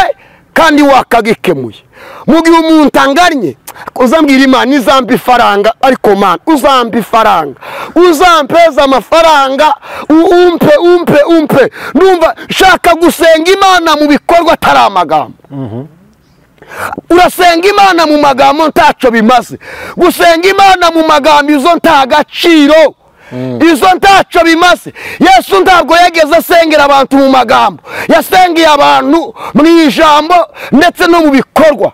kandi wakagikemuye. mu gihe umuntu anganye, uzambwira Imana izampa ifaranga, ariko Mana uzampa ifaranga, uzampeza amafaranga, umpe. numva shaka gusenga Imana mu bikorwa atari amagambo. urasenga Imana mu magambo ntaco bimaze. gusenga Imana mu magambo izo nta gaciro, izo ntaco bimaze. Yesu ntabwo yageze asengera abantu mu magambo, yasengeye abantu mu ijambo ndetse no mu bikorwa.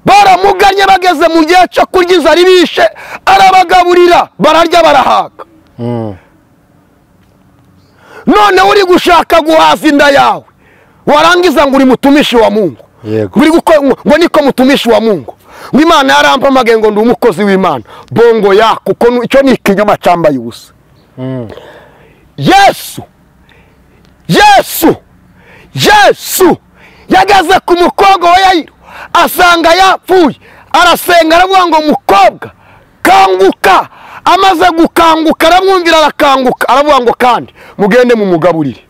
baramuganye bageze mu gihe cyo kurya, inzara ibishe, arabagaburira, bararya barahaga. none uri gushaka guhaza inda yawe warangiza ngo uri mutumishi wa Mungu. Ngo niko mutumishi wa Mungu. Ngo Imana yarampamagaye ngo ndi umukozi w'Imana. Bongo ya kuko icyo ni ikinyoma cyambaye ubusa. Yesu yagaze ku mukobwa wa Yayiro asanga yapfuye, arasenga aravuga ngo mukobwa kanguka. Amaze gukanguka aramwumvira arakanguka, aravuga ngo kandi mugende mu mugaburire.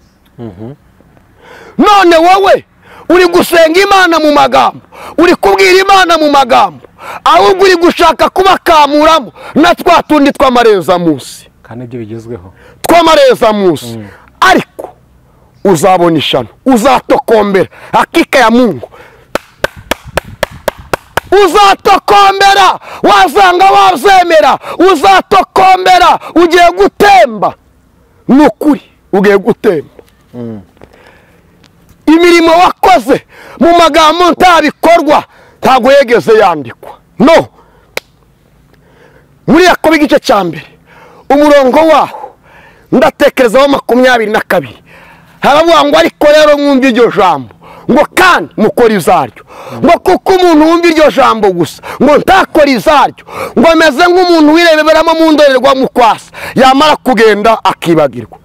None wowe uri gusenga Imana mu magambo, uri kubwira Imana mu magambo, ahubwo uri gushaka kubakamuramo na twa tundi tw'amareza munsi, kandi ibyo bigezweho tw'amareza munsi. Ariko uzabona ishano, uzatokombera hakika ya Mungu, uzatokombera wazanga wazemera, uzatokombera ugiye gutemba. Nukuri ugiye gutemba. Imirimo wakoze mu magambo ntabikorwa ntago yegeze yandikwa. No, muri Yakobo igice cya mbere umurongo waho ndatekerezaho 22 haravuga ngo ariko rero mwumva iryo jambo ngo kandi mukora izaryo. Ngo kuko umuntu wumva iryo jambo gusa ngo ntakora izaryo ngo ameze nk'umuntu wireberamo mu ndorerwamo kwasa yamara kugenda akibagirwa.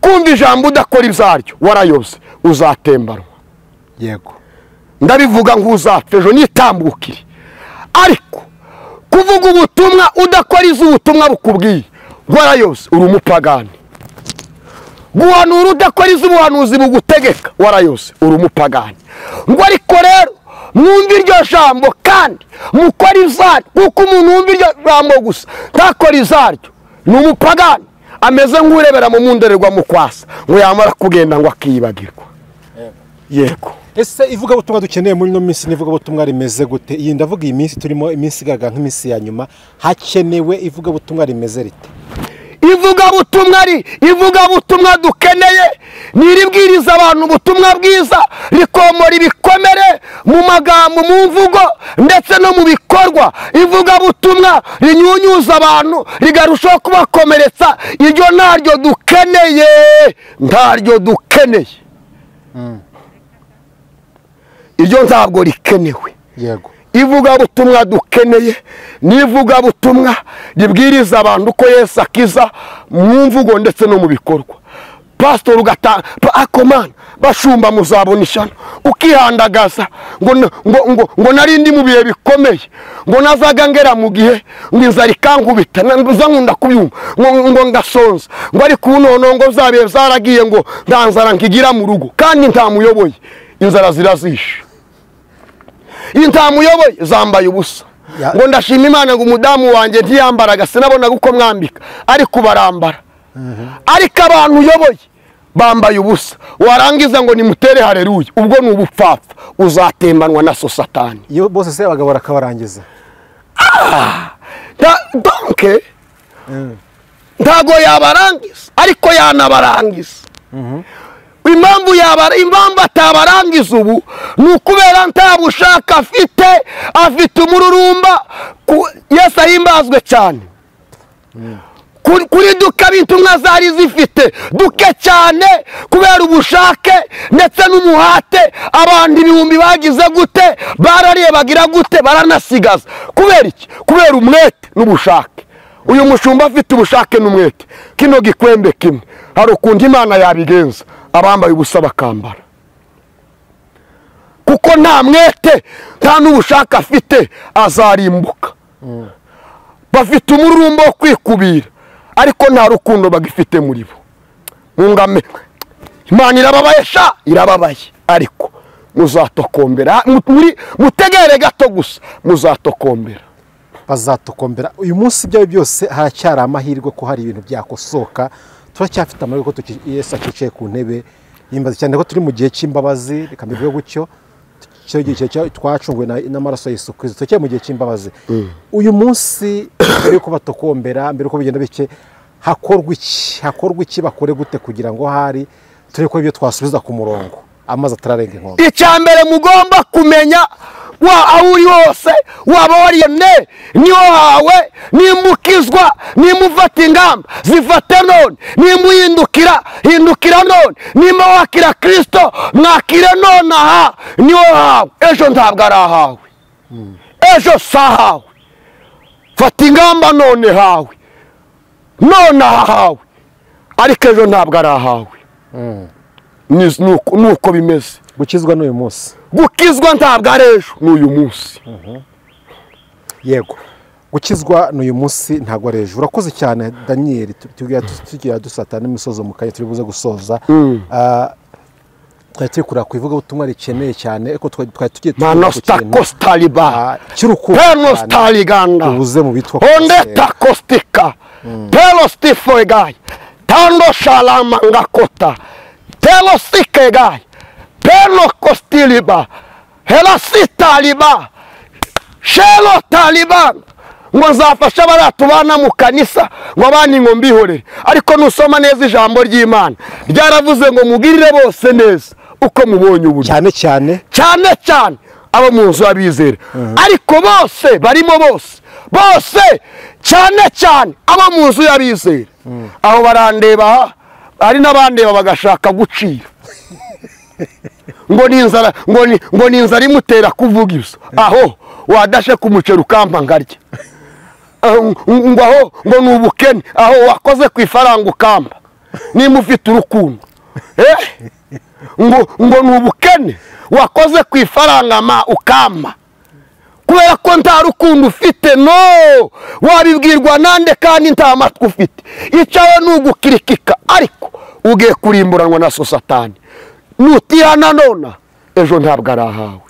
Kumva ijambo udakora izaryo warayose uzatembanwa. Yego, ndabivuga nk'uzapfa ejo nitambukire. Ariko kuvuga ubutumwa udakora iz'ubutumwa bukubwiye warayose uri umupagani. Guhanura udakora iz'ubuhanuzi bugutegeka warayose uri umupagani. Ngo ariko rero mwumva iryo jambo kandi mukora izaryo, kuko umuntu wumva iryo jambo gusa ntakora izaryo ni umupagani, ameze nk'urebera mu ndorerwamo kwasa ngo yamara kugenda ngo akibagirwa. Yego. Ese ivuga butumwa dukeneye muri no minsi nivuga butumwa rimeze gute? Iyi ndavuga iyi minsi turimo, iminsi igaga nk'iminsi ya nyuma, hakenewe ivuga butumwa rimeze rite? Ivuga butumwa dukeneye niribwiriza abantu ubutumwa bwiza, rikomora ibikomere mu magambo, mu mvugo ndetse no mu bikorwa. Ivuga butumwa rinyunyuza abantu rigarushaho kubakomeretsa. Iryo ntaryo dukeneye. Iryo ntabwo rikenewe. Yego. Ivuga butumwa dukeneye nivuga butumwa ribwiriza abantu ko Yesu akiza mu mvugo ndetse no mu bikorwa. Pastor ugata akomana bashumba muzabona ishano ukihandagaza ngo narindi mu bihe bikomeye, ngo nazaga ngera mu gihe ngo inzara ikankubita nza nkunda kubyumva ngo ngasonza, ngo ariko unono ngo zabiye zaragiye ngo ndanzara nkigira mu rugo kandi ntamuyoboye inzara zirazisha. Intamuyoboye zambaye ubusa. Ngo ndashima Imana ngo umudamu wanjye ntiyambaraga sinabona guko mwambika ariko barambara. Ariko abantu uyoboye bambaye ubusa, warangiza ngo nimutere haleluya, ubwo ni ubupfapfa uzatembanwa na so Satani. Iyo bose se abagabo barakabarangiza. Donc ntago yabarangiza ariko yanabarangiza. Impamvu atabarangiza ubu ni ukubera ntabushaka afite umururumba. Yesu ahimbazwe cyane. Kuri duka bintumwa zari zifite duke cyane kubera ubushake ndetse n'umuhate. Abantu ibihumbi bagize gute, barariye bagira gute, baranasigaza. Kubera iki? Kubera umwete n'ubushake. Uyu mushumba afite ubushake n'umwete, kino gikwembe kimwe hari ukundi Imana yabigenza abambaye ubusa bakambara. Kuko nta mwete nta n'ubushaka afite azarimbuka. Bafite umururumbo wo kwikubira ariko nta rukundo bagifite muri bo. Mungame Imana irababaye ariko muzatokombera. Mutegere gato gusa muzatokombera. Bazatokombera. Uyu munsi byawe byose haracyari amahirwe ko hari ibintu byakosoka. Turacyafite amahirwe ko Yesu akicaye ku ntebe y'imbabazi, cyane ko turi mu gihe cy'imbabazi. Reka mbivuge gutyo, cyo gihe twacungwe n'amaraso ya Yesu Kristo, turacyari mu gihe cy'imbabazi. Uyu munsi mbere yo kubatokombera, mbere ko bigenda bike, hakorwa iki bakore gute kugira ngo hari turi ko ibyo twasubiza ku murongo amazi atararenga inkombe? Icyambere mugomba kumenya aho uri hose waba wariyemye niho hawe, nimba ukizwa, nimba ufata ingamba zifate none, nimba uhindukira hindukira none, nimba wakira Kristo mwakire none, aha niho hawe, ejo ntabwo ari ahawe, ejo si ahawe. Fata ingamba none hawe, none ahawe, ariko ejo ntabwo ari ahawe. Nuko bimeze. gukizwa n'uyu munsi, Gukizwa ntabwo ari ejo, n'uyu munsi. yego, gukizwa n'uyu munsi ntabwo ari ejo. Urakoze cyane Daniel, tugiye dusata n'imisozo mu kanya turi buze gusoza. Twari turi kureba ku ivugabutumwa rikeneye cyane, ariko twari tugiye cy'urukundo ubuze mu bitwa ondeta kostika pelostifo egaye tando shalama ngakota pelostika egaye pelo kostiliba helasitaliba shelo taliba ngo nzafasha baratubana mu kanisa ngo abandi ngo mbihorere. Ariko nusoma neza ijambo ry'Imana ryaravuze ngo mugirire bose neza uko mubonye uburyo, cyane cyane abo mu nzu y'abizera. Ariko bose barimo bose cyane abo mu nzu y'abizera. Aho barandeba, hari n'abandeba bagashaka gucira ngo ni inzara imutera kuvuga ibyo. Aho wadashe kumucera ukampa ngarya, ngo aho ngo ni ubukene, aho wakoze ku ifaranga ukamba nimba ufite urukundo. ngo ni ubukene wakoze ku ifaranga ukamba kubera ko nta rukundo ufite. No, wabibwirwa nande kandi nta matwi ufite? Icawe n'ugukirikika, ariko ugiye kurimburanwa na Satani. Nutihana nona ejo ntabwo ari ahawe.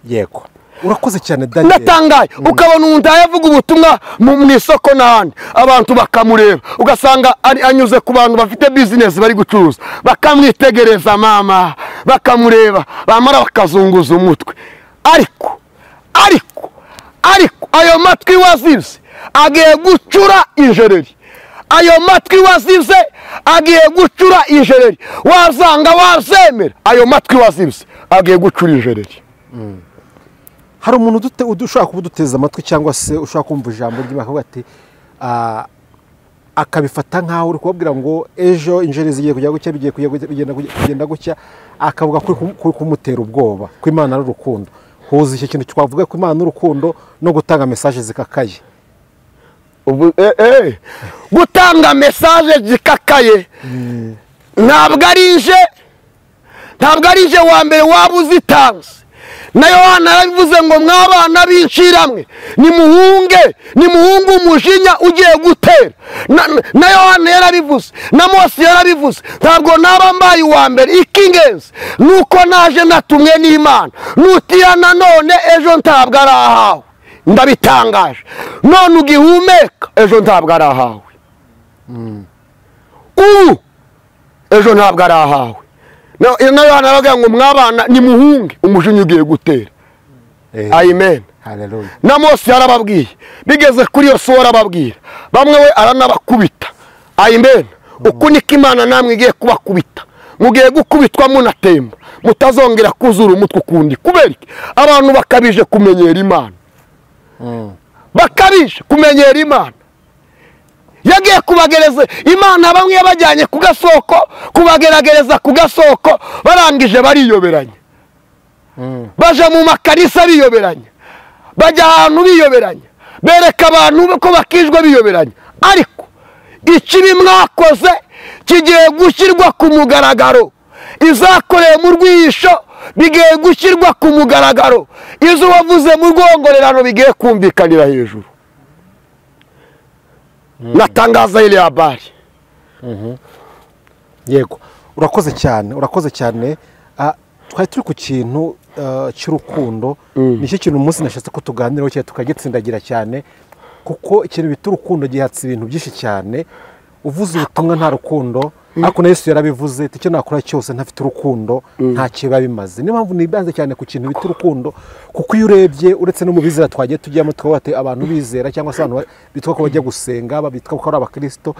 Yego, urakoze cyane Daniel. Natangaye ukabona umuntu yavuga ubutumwa mu isoko n'ahandi, abantu bakamureba, ugasanga anyuze ku bantu bafite business bari gucuruza, bakamwitegereza mama, bakamureba, bamara bakazunguza umutwe. Ariko ayo matwi wazivye agiye gucura injereri, ayo matwi wazivye agiye gucura injereri. Wazanga wazemera, ayo matwi wazivye agiye gucura injereri. Hari umuntu ushaka kubuduteza amatwi cyangwa se ushaka kumva ijambo ry'Imana akavuga ati akabifata nkaho uri kubabwira ngo ejo injeri zigiye kujya gucya, bigiye kugenda gucya, akavuga kuri kumutera ubwoba ko Imana ari urukundo. Huza iki kintu twavuga ko Imana n'urukundo no gutanga message zikakaye. Gutanga message zikakaye ntabwo ari je wa mbere wabuzitanze. Na Yohana yarabivuze ngo mwabana b'inshiramwe nimuhunge umujinya ugiye gutera. Na Yohana yarabivuze, na Mose yarabivuze. Ntabwo naba mbaye uwa mbere. Ikingenzi nuko naje natumwe n'Imana. Nutihana none ejo ntabwo ari ahawe. Ndabitangaje. None ugihumeka ejo ntabwo ari ahawe. Ejo ntabwo ari ahawe. Na Yohana aravuga ngo mwabana nimuhunge umujinya ugiye gutera. Amen. Haleluya. Na Mose yarababwiye, bigeze kuri Yosuwa arababwira, bamwe we aranabakubita. Amen. Uko niko Imana namwe igiye kubakubita, mugiye gukubitwa munatemba, mutazongera kuzura umutwe ukundi. Kubera abantu bakabije kumenyera Imana, bakabije kumenyera Imana. Yagiye kubagereza Imana, bamwe yabajyanye ku gasoko kubageragereza ku gasoko, barangije bariyoberanya. Baje mu makanisa biyoberanya, bajya ahantu biyoberanya, bereka abantu ko bakijwe biyoberanya. Ariko ikibi mwakoze kigiye gushyirwa ku mugaragaro. Izakoreye mu rwisho bigiye gushyirwa ku mugaragaro. Izo wavuze mu rwongorerano bigiye kumvikanira hejuru. Natangaza ile habari. Yego, urakoze cyane. Twari turi ku kintu cy'urukundo. Nicyo kintu umunsi nashatse ko tuganiraho cyane tukagitsindagira cyane, kuko ikintu bita urukundo gihatse ibintu byinshi cyane. Uvuze ubutumwa nta rukundo, ariko na Yesu yarabivuze icyo nakora cyose ntafite urukundo nta kiba bimaze. Niyo mpamvu nibanze cyane ku kintu bita urukundo, kuko iyo urebye uretse no mu bizera twagiye tujyamo twabate abantu bizera cyangwa se abantu bitwa ko bajya gusenga, babitwa ko ari abakristo,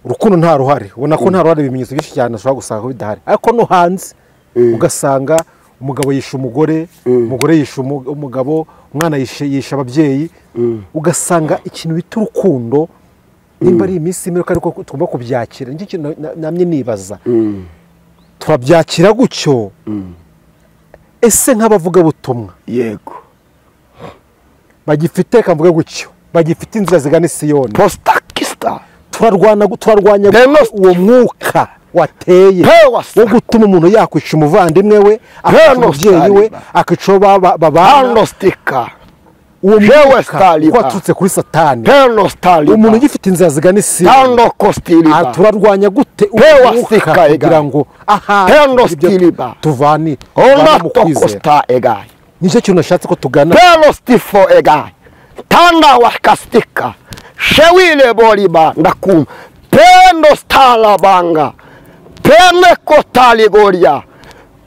urukundo nta ruhare. Ubona ko nta ruhare, ibimenyetso byinshi cyane ushobora gusanga bidahari. Ariko no hanze ugasanga umugabo yisha umugore umugore yisha umugabo umwana yisha ababyeyi ugasanga ikintu bita urukundo nimba ari iminsi imwe ariko tugomba kubyakira nicyo kintu namye nibaza turabyakira gutyo ese nk'abavugabutumwa yego bagifite kamvuga gutyo bagifite inzira zigana Siyoni postakista turarwanya uwo mwuka wateye wo gutuma umuntu yakwica umuvandimwe we akica umubyeyi we akica babana uwo mwuka waturutse kuri Satani umuntu ugifite inzira zigana Siyoni turarwanya gute umwuka kugira ngo tuvane mu kwizera nicyo kintu nashatse ko tugana tanda wakastika shewile boliba ndakum pendo stala banga pene kotali goria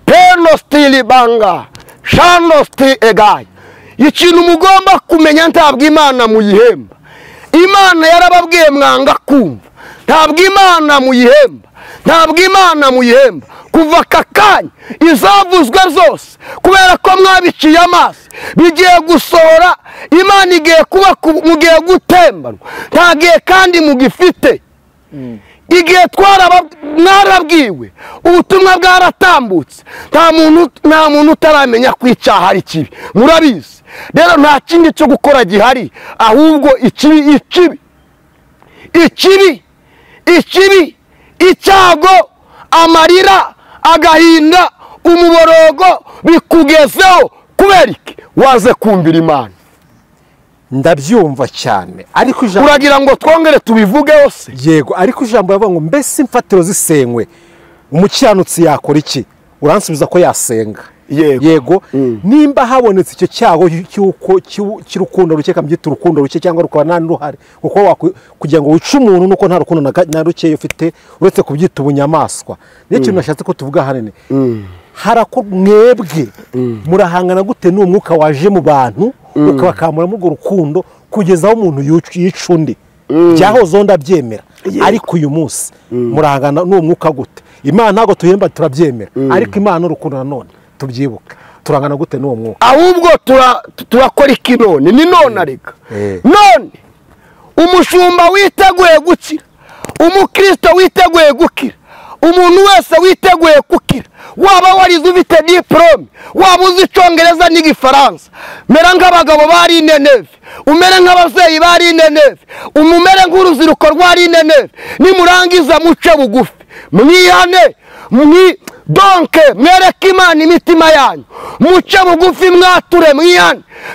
pendo stili banga shano sti egai ikintu mugomba kumenya ntabwo Imana muyihemba Imana yarababwiye mwanga kumva ntabwo Imana muyihemba ntabwo Imana muyihemba kuva kakanya izavuzwe zose kubera ko mwabiciye amazi bigiye gusohora Imana igiye kuba mugiye gutembanwa ntagiye kandi mugifite igihe mwarabwiwe ubutumwa bwaratambutse nta muntu utaramenya ko icyaha ari kibi murabizi rero nta kindi cyo gukora gihari ahubwo ikibi icyago amarira agahinda umuborogo bikugezeho kubera iki waze kumvira Imana ndabyumva cyane ariko uragira ngo twongere tubivugeho se yego ariko ijambo yavuga ngo mbese imfatiro zisenywe umukiranutsi yakora iki uransubiza ko yasenga yego nimba habonetse icyo cyago cy'urukundo ruke kambyita urukundo ruke cyangwa rukaba nta n'uruhare kuko kugira ngo wice umuntu nuko nta rukundo na ruke ufite uretse kubyita ubunyamaswa niyo kintu nashatse ko tuvuga hanene harako mwebwe murahangana gute n'umwuka waje mu bantu ukabakamura mu rukundo kugeza aho umuntu yica undi byahozeho ndabyemera ariko uyu munsi murahangana n'umwuka gute Imana ntabwo tuyemba turabyemera ariko Imana urukundo nanone tubyibuka turangana gute n'uwo mwuka ahubwo turakora iki none ni none areka none umushumba witeguye gukira umukristo witeguye gukira umuntu wese witeguye gukira waba warize ufite diplome waba uzi Icyongereza n'Igifaransa mera nk'abagabo bari Nineve umere nk'abavyeyi bari Nineve umumere nk'uruziruko rwari Nineve nimurangiza muce bugufi mwihane donke mwereke Imana imitima yanyu muce bugufi mwature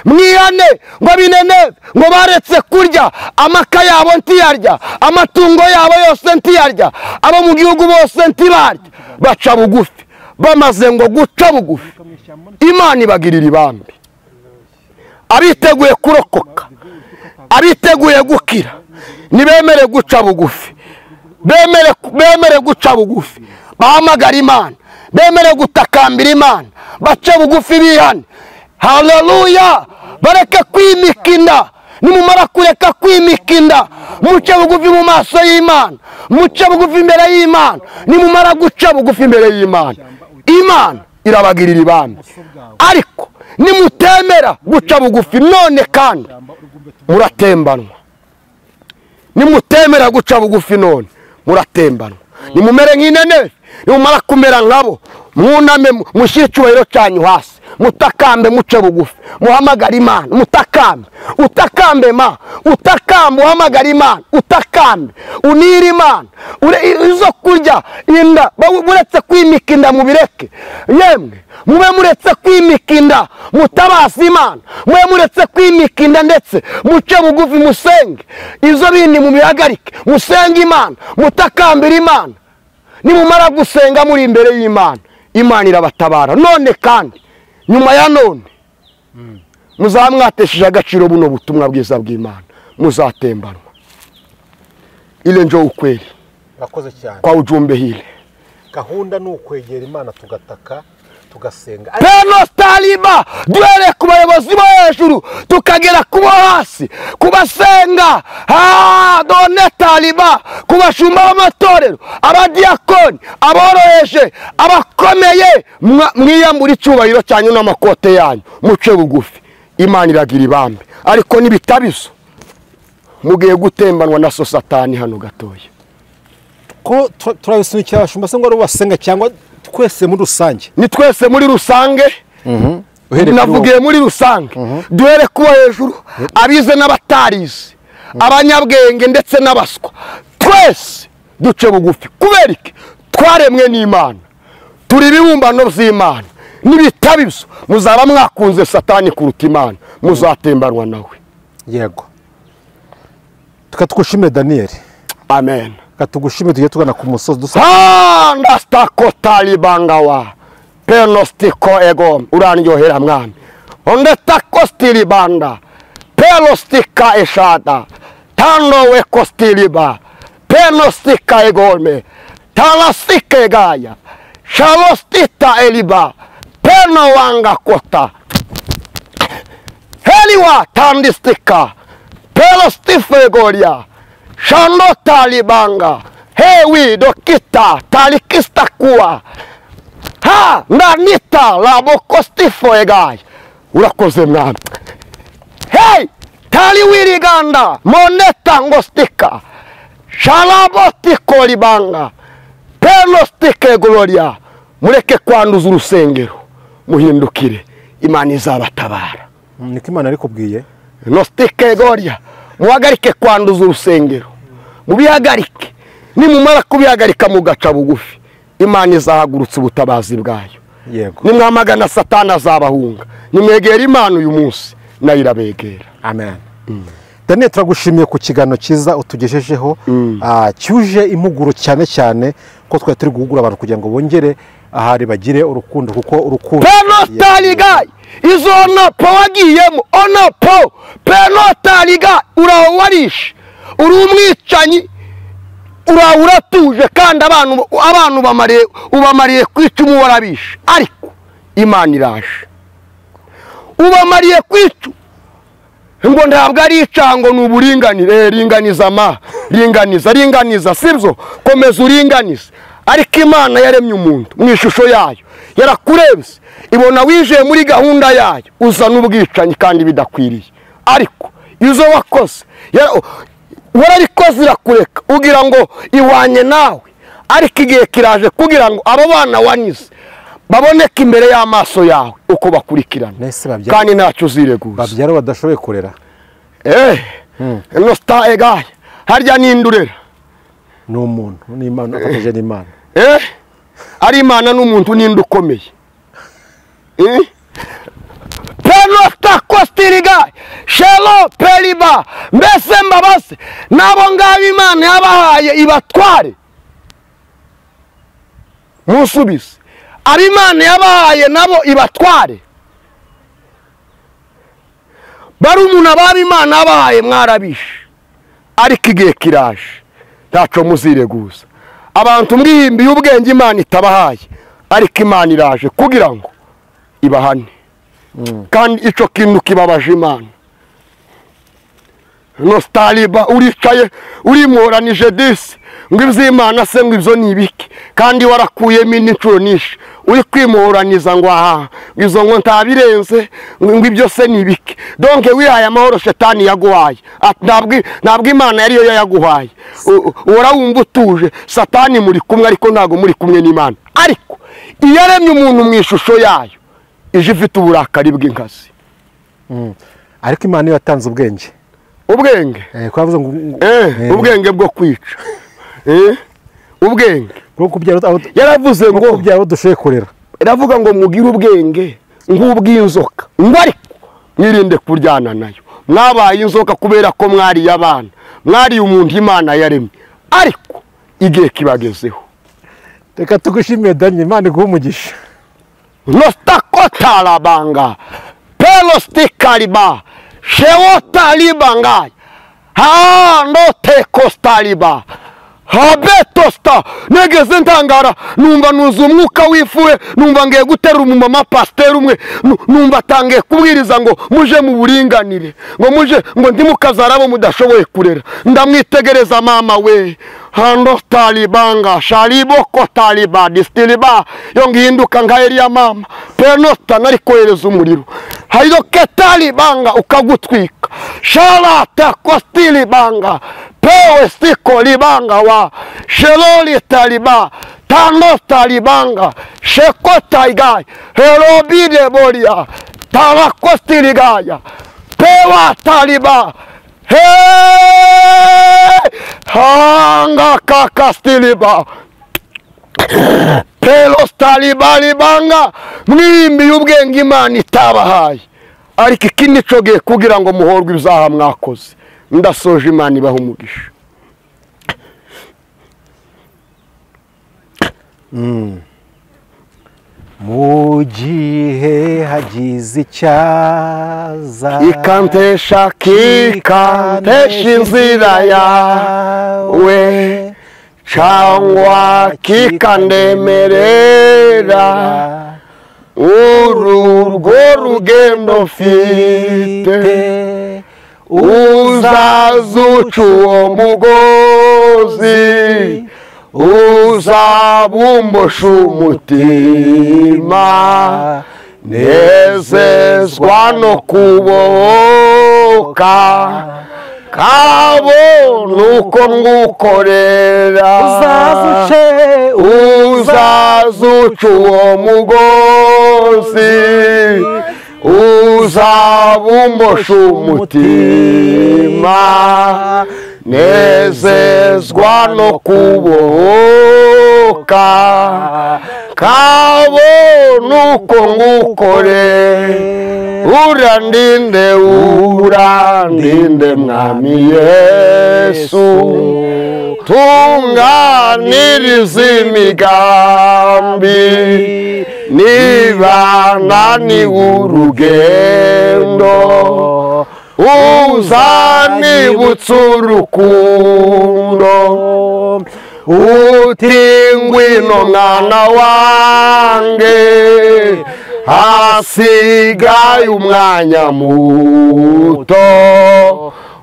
mwihane ngo Nineve ngo baretse kurya amaka yabo ntiyarya amatungo yabo yose ntiyarya abo mu gihugu bose ntibarya baca bugufi bamaze ngo guca bugufi Imana ibagirira ibambi abiteguye kurokoka abiteguye gukira nibemere guca bugufi bemere guca bugufi bahamagara Imana bemere gutakambira Imana bace bugufi bihane haleluya bareke kwimikinda nimumara kureka kwimikinda muce bugufi mu maso y'Imana muce bugufi imbere y'Imana nimumara guca bugufi imbere y'Imana Imana irabagirira ibambi ariko nimutemera guca bugufi none kandi muratembanwa nimutemera guca bugufi none muratembanwa nimumere nk'Nineve nimumara kumera nkabo mwuname mushyire icyubahiro cyanyu hasi mutakambe muce bugufi muhamagara Imana utakambe uhamagara Imana utakambe unira Imana izo kurya inda buretse kwimikinda mubireke yemwe mube muretse kwimikinda mutabaza Imana mube muretse kwimikinda ndetse muce bugufi musenge izo bindi mubihagarike musenge Imana mutakambira Imana nimumara gusenga muri imbere y'Imana Imana irabatabara none kandi nyuma ya none muzamwatesheje agaciro buno butumwa bwiza bw'Imana muzatembanwa ile njo ukweli bakoze cyane kwa ujumbe hile gahunda ni ukwegera Imana tugataka tugasenga penostaliba duhereye ku bayobozi bo hejuru tukagera ku bo hasi kubasenga done taliba ku bashumba b'amatorero abadiyakoni aboroheje abakomeye mwiyambura icyubahiro cyanyu n'amakote yanyu muce bugufi Imana iragira ibambe ariko nibitabizo mugiye gutembanwa na so Satani hano gatoya ko turabisunikira abashumba se ngo ari basenga cyangwa twese muri rusange ni twese muri rusange navugiye muri rusange duhere kuba hejuru abize n'abatarize abanyabwenge ndetse n'abaswa twese duce bugufi kubera iki twaremwe n'Imana turi ibibumbano by'Imana nibitabizo muzaba mwakunze Satani kuruta Imana muzatembanwa nawe yego tukatugushimire Daniel amen katugushimire tujye tugana ku musozi dusa ndastako talibangawa penostiko ego uranyohera mwami ondetako stilibanda pelostika eshada tando weko stiliba penostika egome talasike gaya shalostita eliba peno wanga kota heliwa tandistika pelostife goria shando talibanga hewi dokita talikista kuwa ndanita labokostifo egay urakoze mwami hey taliwiriganda moneta ngostika shalabotiko libanga penostike gloria mureke kwanduza urusengero muhindukire Imana izabatabara niko Imana ari kubwiye nostike gloria muhagarike kwanduza urusengero mubihagarike nimumara kubihagarika mugaca bugufi Imana izahagurutsa ubutabazi bwayo yego nimwamagana Satani azabahunga nimwegera Imana uyu munsi nayo irabegera amen Daniel turagushimiye ku kiganiro cyiza utugejejeho cyuje impuguro cyane cyane ko twari turi guhugura abantu kugira ngo bongere ahari bagire urukundo kuko urukundo penotaliga izona po wagiyemo ona po penotaliga uraho warishe uri umwicanyi uratuje kandi abantu ubamariye kwica warabishe ariko Imana iraje ubamariye kwica ngo ntabwo ari icango n'uburinganire ringaniza sibyo komeza uringanize ariko Imana yaremye umuntu mu ishusho yayo yarakurebye ibona wije muri gahunda yayo uza n'ubwicanyi kandi bidakwiriye ariko izo wakoze wararikoze irakureka ugira ngo iwanye nawe ariko igihe kiraje kugira ngo abo bana wanize baboneka imbere y'amaso yawe uko bakurikirana kandi ntacyo uzireguza babyara badashoboye kurera no sta egaye harya n'indurera ni umuntu n'Imana afatije n'Imana ari Imana n'umuntu n'indi ukomeye penota kostiriga shelo peliba mbese mbabase nabo ngabo Imana yabahaye ibatware musubize ari Imana yabahaye nabo ibatware bari umuntu ababa Imana yabahaye mwarabishe ariko igihe kiraje ntacyo muzireguza abantu mwihimbiye ubwenge Imana itabahaye ariko Imana iraje kugira ngo ibahane kandi icyo kintu kibabaje Imana nostaliba uricaye urimuranije disi ngo iby'Imana se ngo ibyo ni ibiki kandi warakuyemo inshuro nyinshi uri kwimuhoraniza ngo izo ngo ntabirenze ngo ibyo se ni ibiki donc wihaye amahoro Satani yaguhaye ntabwo Imana yariyo yaguhaye urawumva utuje Satani muri kumwe ariko ntabwo muri kumwe n'Imana ariko iyaremye umuntu mu ishusho yayo ije ifite uburakari bw'inkazi ariko Imana iyo yatanze ubwenge ubwenge bwo kwica ubwenge yaravuze ngo kubyara dushoye kurera iravuga ngo mugire ubwenge nk'ubw'inzoka ngo ariko mwirinde kuryana nayo mwabaye inzoka kubera ko mwariye abana mwariye umuntu Imana yaremye ariko igihe kibagezeho reka tugushimire Daniel Imana iguhe umugisha nostakotalabanga pelostikaliba shewotalibanga noteko staliba habetosta negeze ntangara numva nuza umwuka wifuye numva ngiye gutera umumama pasiteri umwe numva atangiye kubwiriza ngo muje mu buringanire ngo muje ngo ndimukazarabo mudashoboye kurera ndamwitegereza mama we hando talibanga shariboko taliba distiliba yo ngihinduka nka Eliya mama penota nari kohereza umuriro hayidoke talibanga ukagutwika sharata kostilibanga pewe stiko libanga wa sheloli taliba tano talibanga sheko taigai herobide bolia talakostiligaya pewa taliba hanga kakastiliba pelos taliba libanga mwimbi y'ubwenge Imana itabahaye ariko iki nico gihe kugira ngo muhorwe ibyaha mwakoze ndasoje Imana ibaha umugisha mu gihe hagize icyaza ikantesha inzira yawe cyangwa kikandemerera urwo rugendo mfite uzazuca uwo mugozi uzabumbosha umutima nezezwa no kubohoka kabona uko ngukorera uzazuca uwo mugozi uzabumbosha umutima nezezwa no kubohoka kabona uko ngukorera urandinde mwami Yesu tunganiriza imigambi niba naniwe urugendo uzanibutsa urukundo uti ngwino mwana wange hasigaye umwanya muto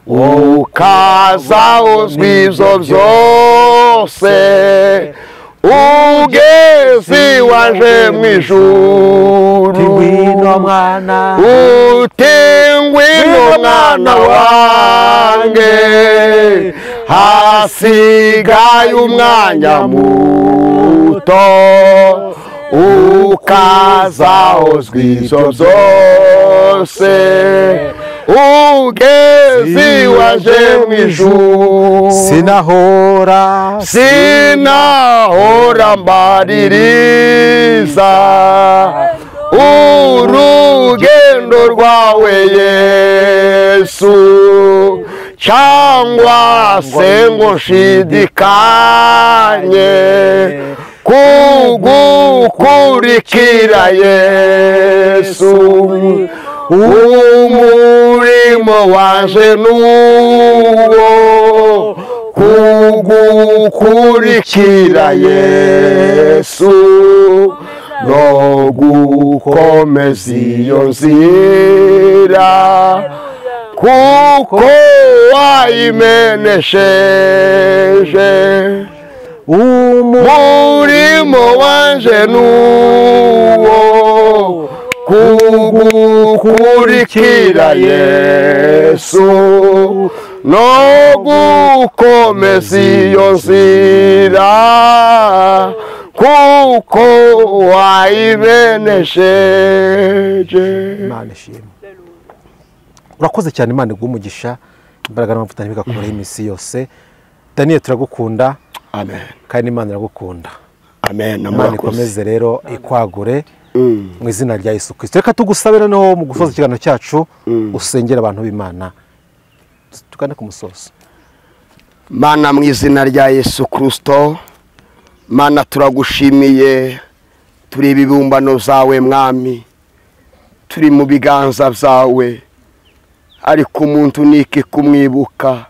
ukazahozwa ibyo byose ugeze waje mu ijuru ngwino mwana ngwino mwana wange hasigaye umwanya muto ukazahozwa ibyo byose ugeze waje mu ijuru sinahora mbaririza urugendo rwawe Yesu cyangwa se ngo nshidikanye kugukurikira Yesu umurimo waje nuwo kugukurikira Yesu no gukomeza iyo nzira kuko wayimenesheje umurimo wanje nuwo kugukurikira Yesu no gukomeza iyo nzira kuko wayimenesheje. Imana ishimwe. Urakoze cyane, Imana iguhe umugisha, imbaraga n'amavuta bigakuraho iminsi yose. Daniel, turagukunda. Amen. Kandi Imana iragukunda. Amen. Imana ikomeze rero ikwagure mu izina rya Yesu Kristo. Reka tugusabira no mu gusoza ikiganiro cyacu usengera abantu b'Imana tukane ku musozo. Mana, mu izina rya Yesu Kristo, Mana turagushimiye, turi ibibumbano zawe mwami, turi mu biganza byawe, ariko umuntu niki kumwibuka,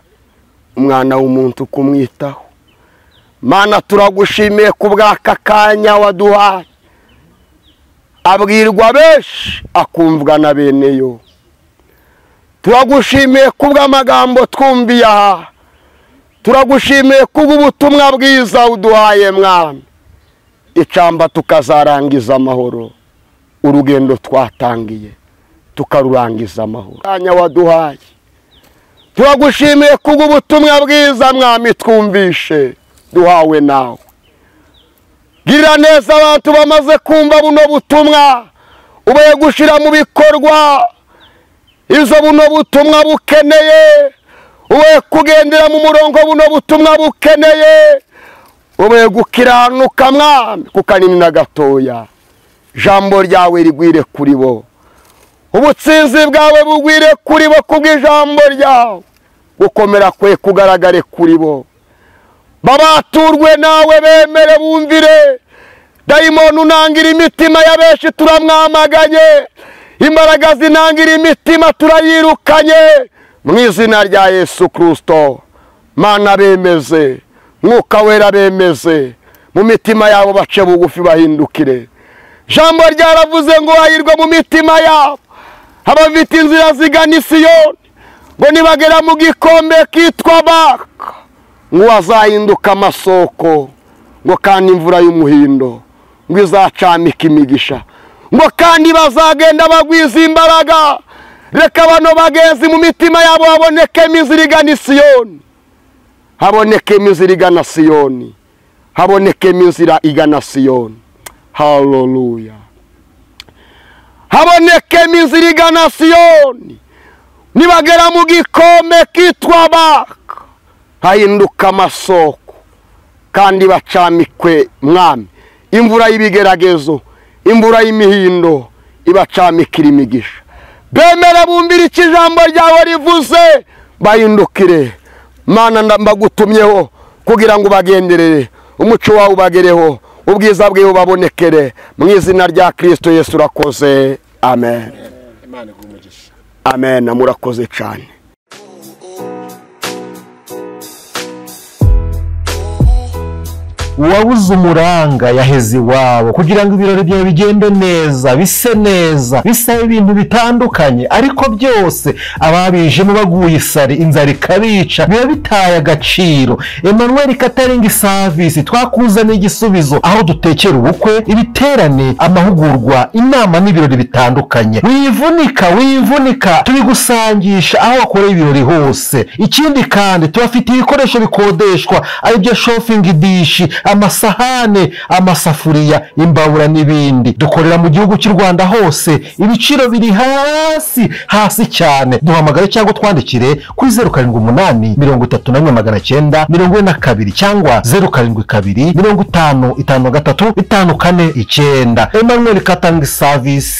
umwana w'umuntu kumwitaho. Mana turagushimiye ku bw'aka kanya waduhaye, abwirwa benshi akumvwa na beneyo. Turagushimiye ku bw'amagambo twumviye aha, turagushimiye ku bw'ubutumwa bwiza uduhaye Mwami. Icamba tukazarangiza amahoro, urugendo twatangiye tukarurangiza amahoro. Kanya waduhaye, turagushimiye ku bw'ubutumwa bwiza Mwami twumvishe duhawe nawe. Girira neza abantu bamaze kumva buno butumwa, ubaye gushira mu bikorwa izo buno butumwa bukeneye, ubaye kugendera mu murongo buno butumwa bukeneye, ubaye gukiranuka Mwami ku kanini na gatoya. Jambo ryawe rigwire kuri bo, ubutsinzi bwawe bugwire kuri bo kubw'ijambo ryawe, gukomera kwe kugaragare kuri bo. Babaturwe nawe bemere bumvire, dayimoni unangira imitima ya benshi turamwamaganye, imbaraga zinangira imitima turayirukanye mu izina rya Yesu Kristo. Mana bemeze, Mwuka wera bemeze, mu mitima yabo bace bugufi bahindukire. Jambo ryaravuze ngo hahirwa mu mitima yabo abafite inzira zigana i Siyoni, ngo nibagera mu gikombe kitwa Baka ngo bazahinduka amasoko, ngo kandi imvura y'umuhindo ngo izacamika imigisha, ngo kandi bazagenda bagwiza imbaraga. Reka bano bagenzi mu mitima yabo habonekemo inzira igana i Siyoni, habonekemo inzira igana Siyoni, habonekemo inzira igana Siyoni. Haleluya. Habonekemo inzira igana Siyoni, nibagera mu gikombe kitwa Baka hahinduka amasoko, kandi bacamikwe Mwami imvura y'ibigeragezo, imvura y'imihindo ibacamikira imigisha. Bemere bumvire iki jambo ryawe rivuze, bahindukire. Mana mbagutumyeho kugira ngo bagenderere, umuco wawe ubagereho, ubwiza bwe bubabonekere mu izina rya Kristo Yesu. Urakoze. Amen. Amen. Murakoze cyane. uwabuze umuranga yaheze iwabo kugira ngo ibirori byawe bigende neza, bise neza, bisabe ibintu bitandukanye, ariko byose ababijemo baguye isari, inzara ikabica, biba bitaye agaciro. Emmanuel Catering Service twakuzaniye igisubizo, aho dutekera ubukwe, ibiterane, amahugurwa, inama n'ibirori bitandukanye. Wivunika tubigusangisha aho wakoreye ibirori hose. Ikindi kandi tubafite ibikoresho bikodeshwa, aribyo shopping dish, amasahane, amasafuriya, imbabura n'ibindi. Dukorera mu gihugu cy'u Rwanda hose, ibiciro biri hasi cyane. Duhamagare cyangwa twandikire kuri 078 31 942 cyangwa 072 55 53 54 9. Emmanuel Catering Service.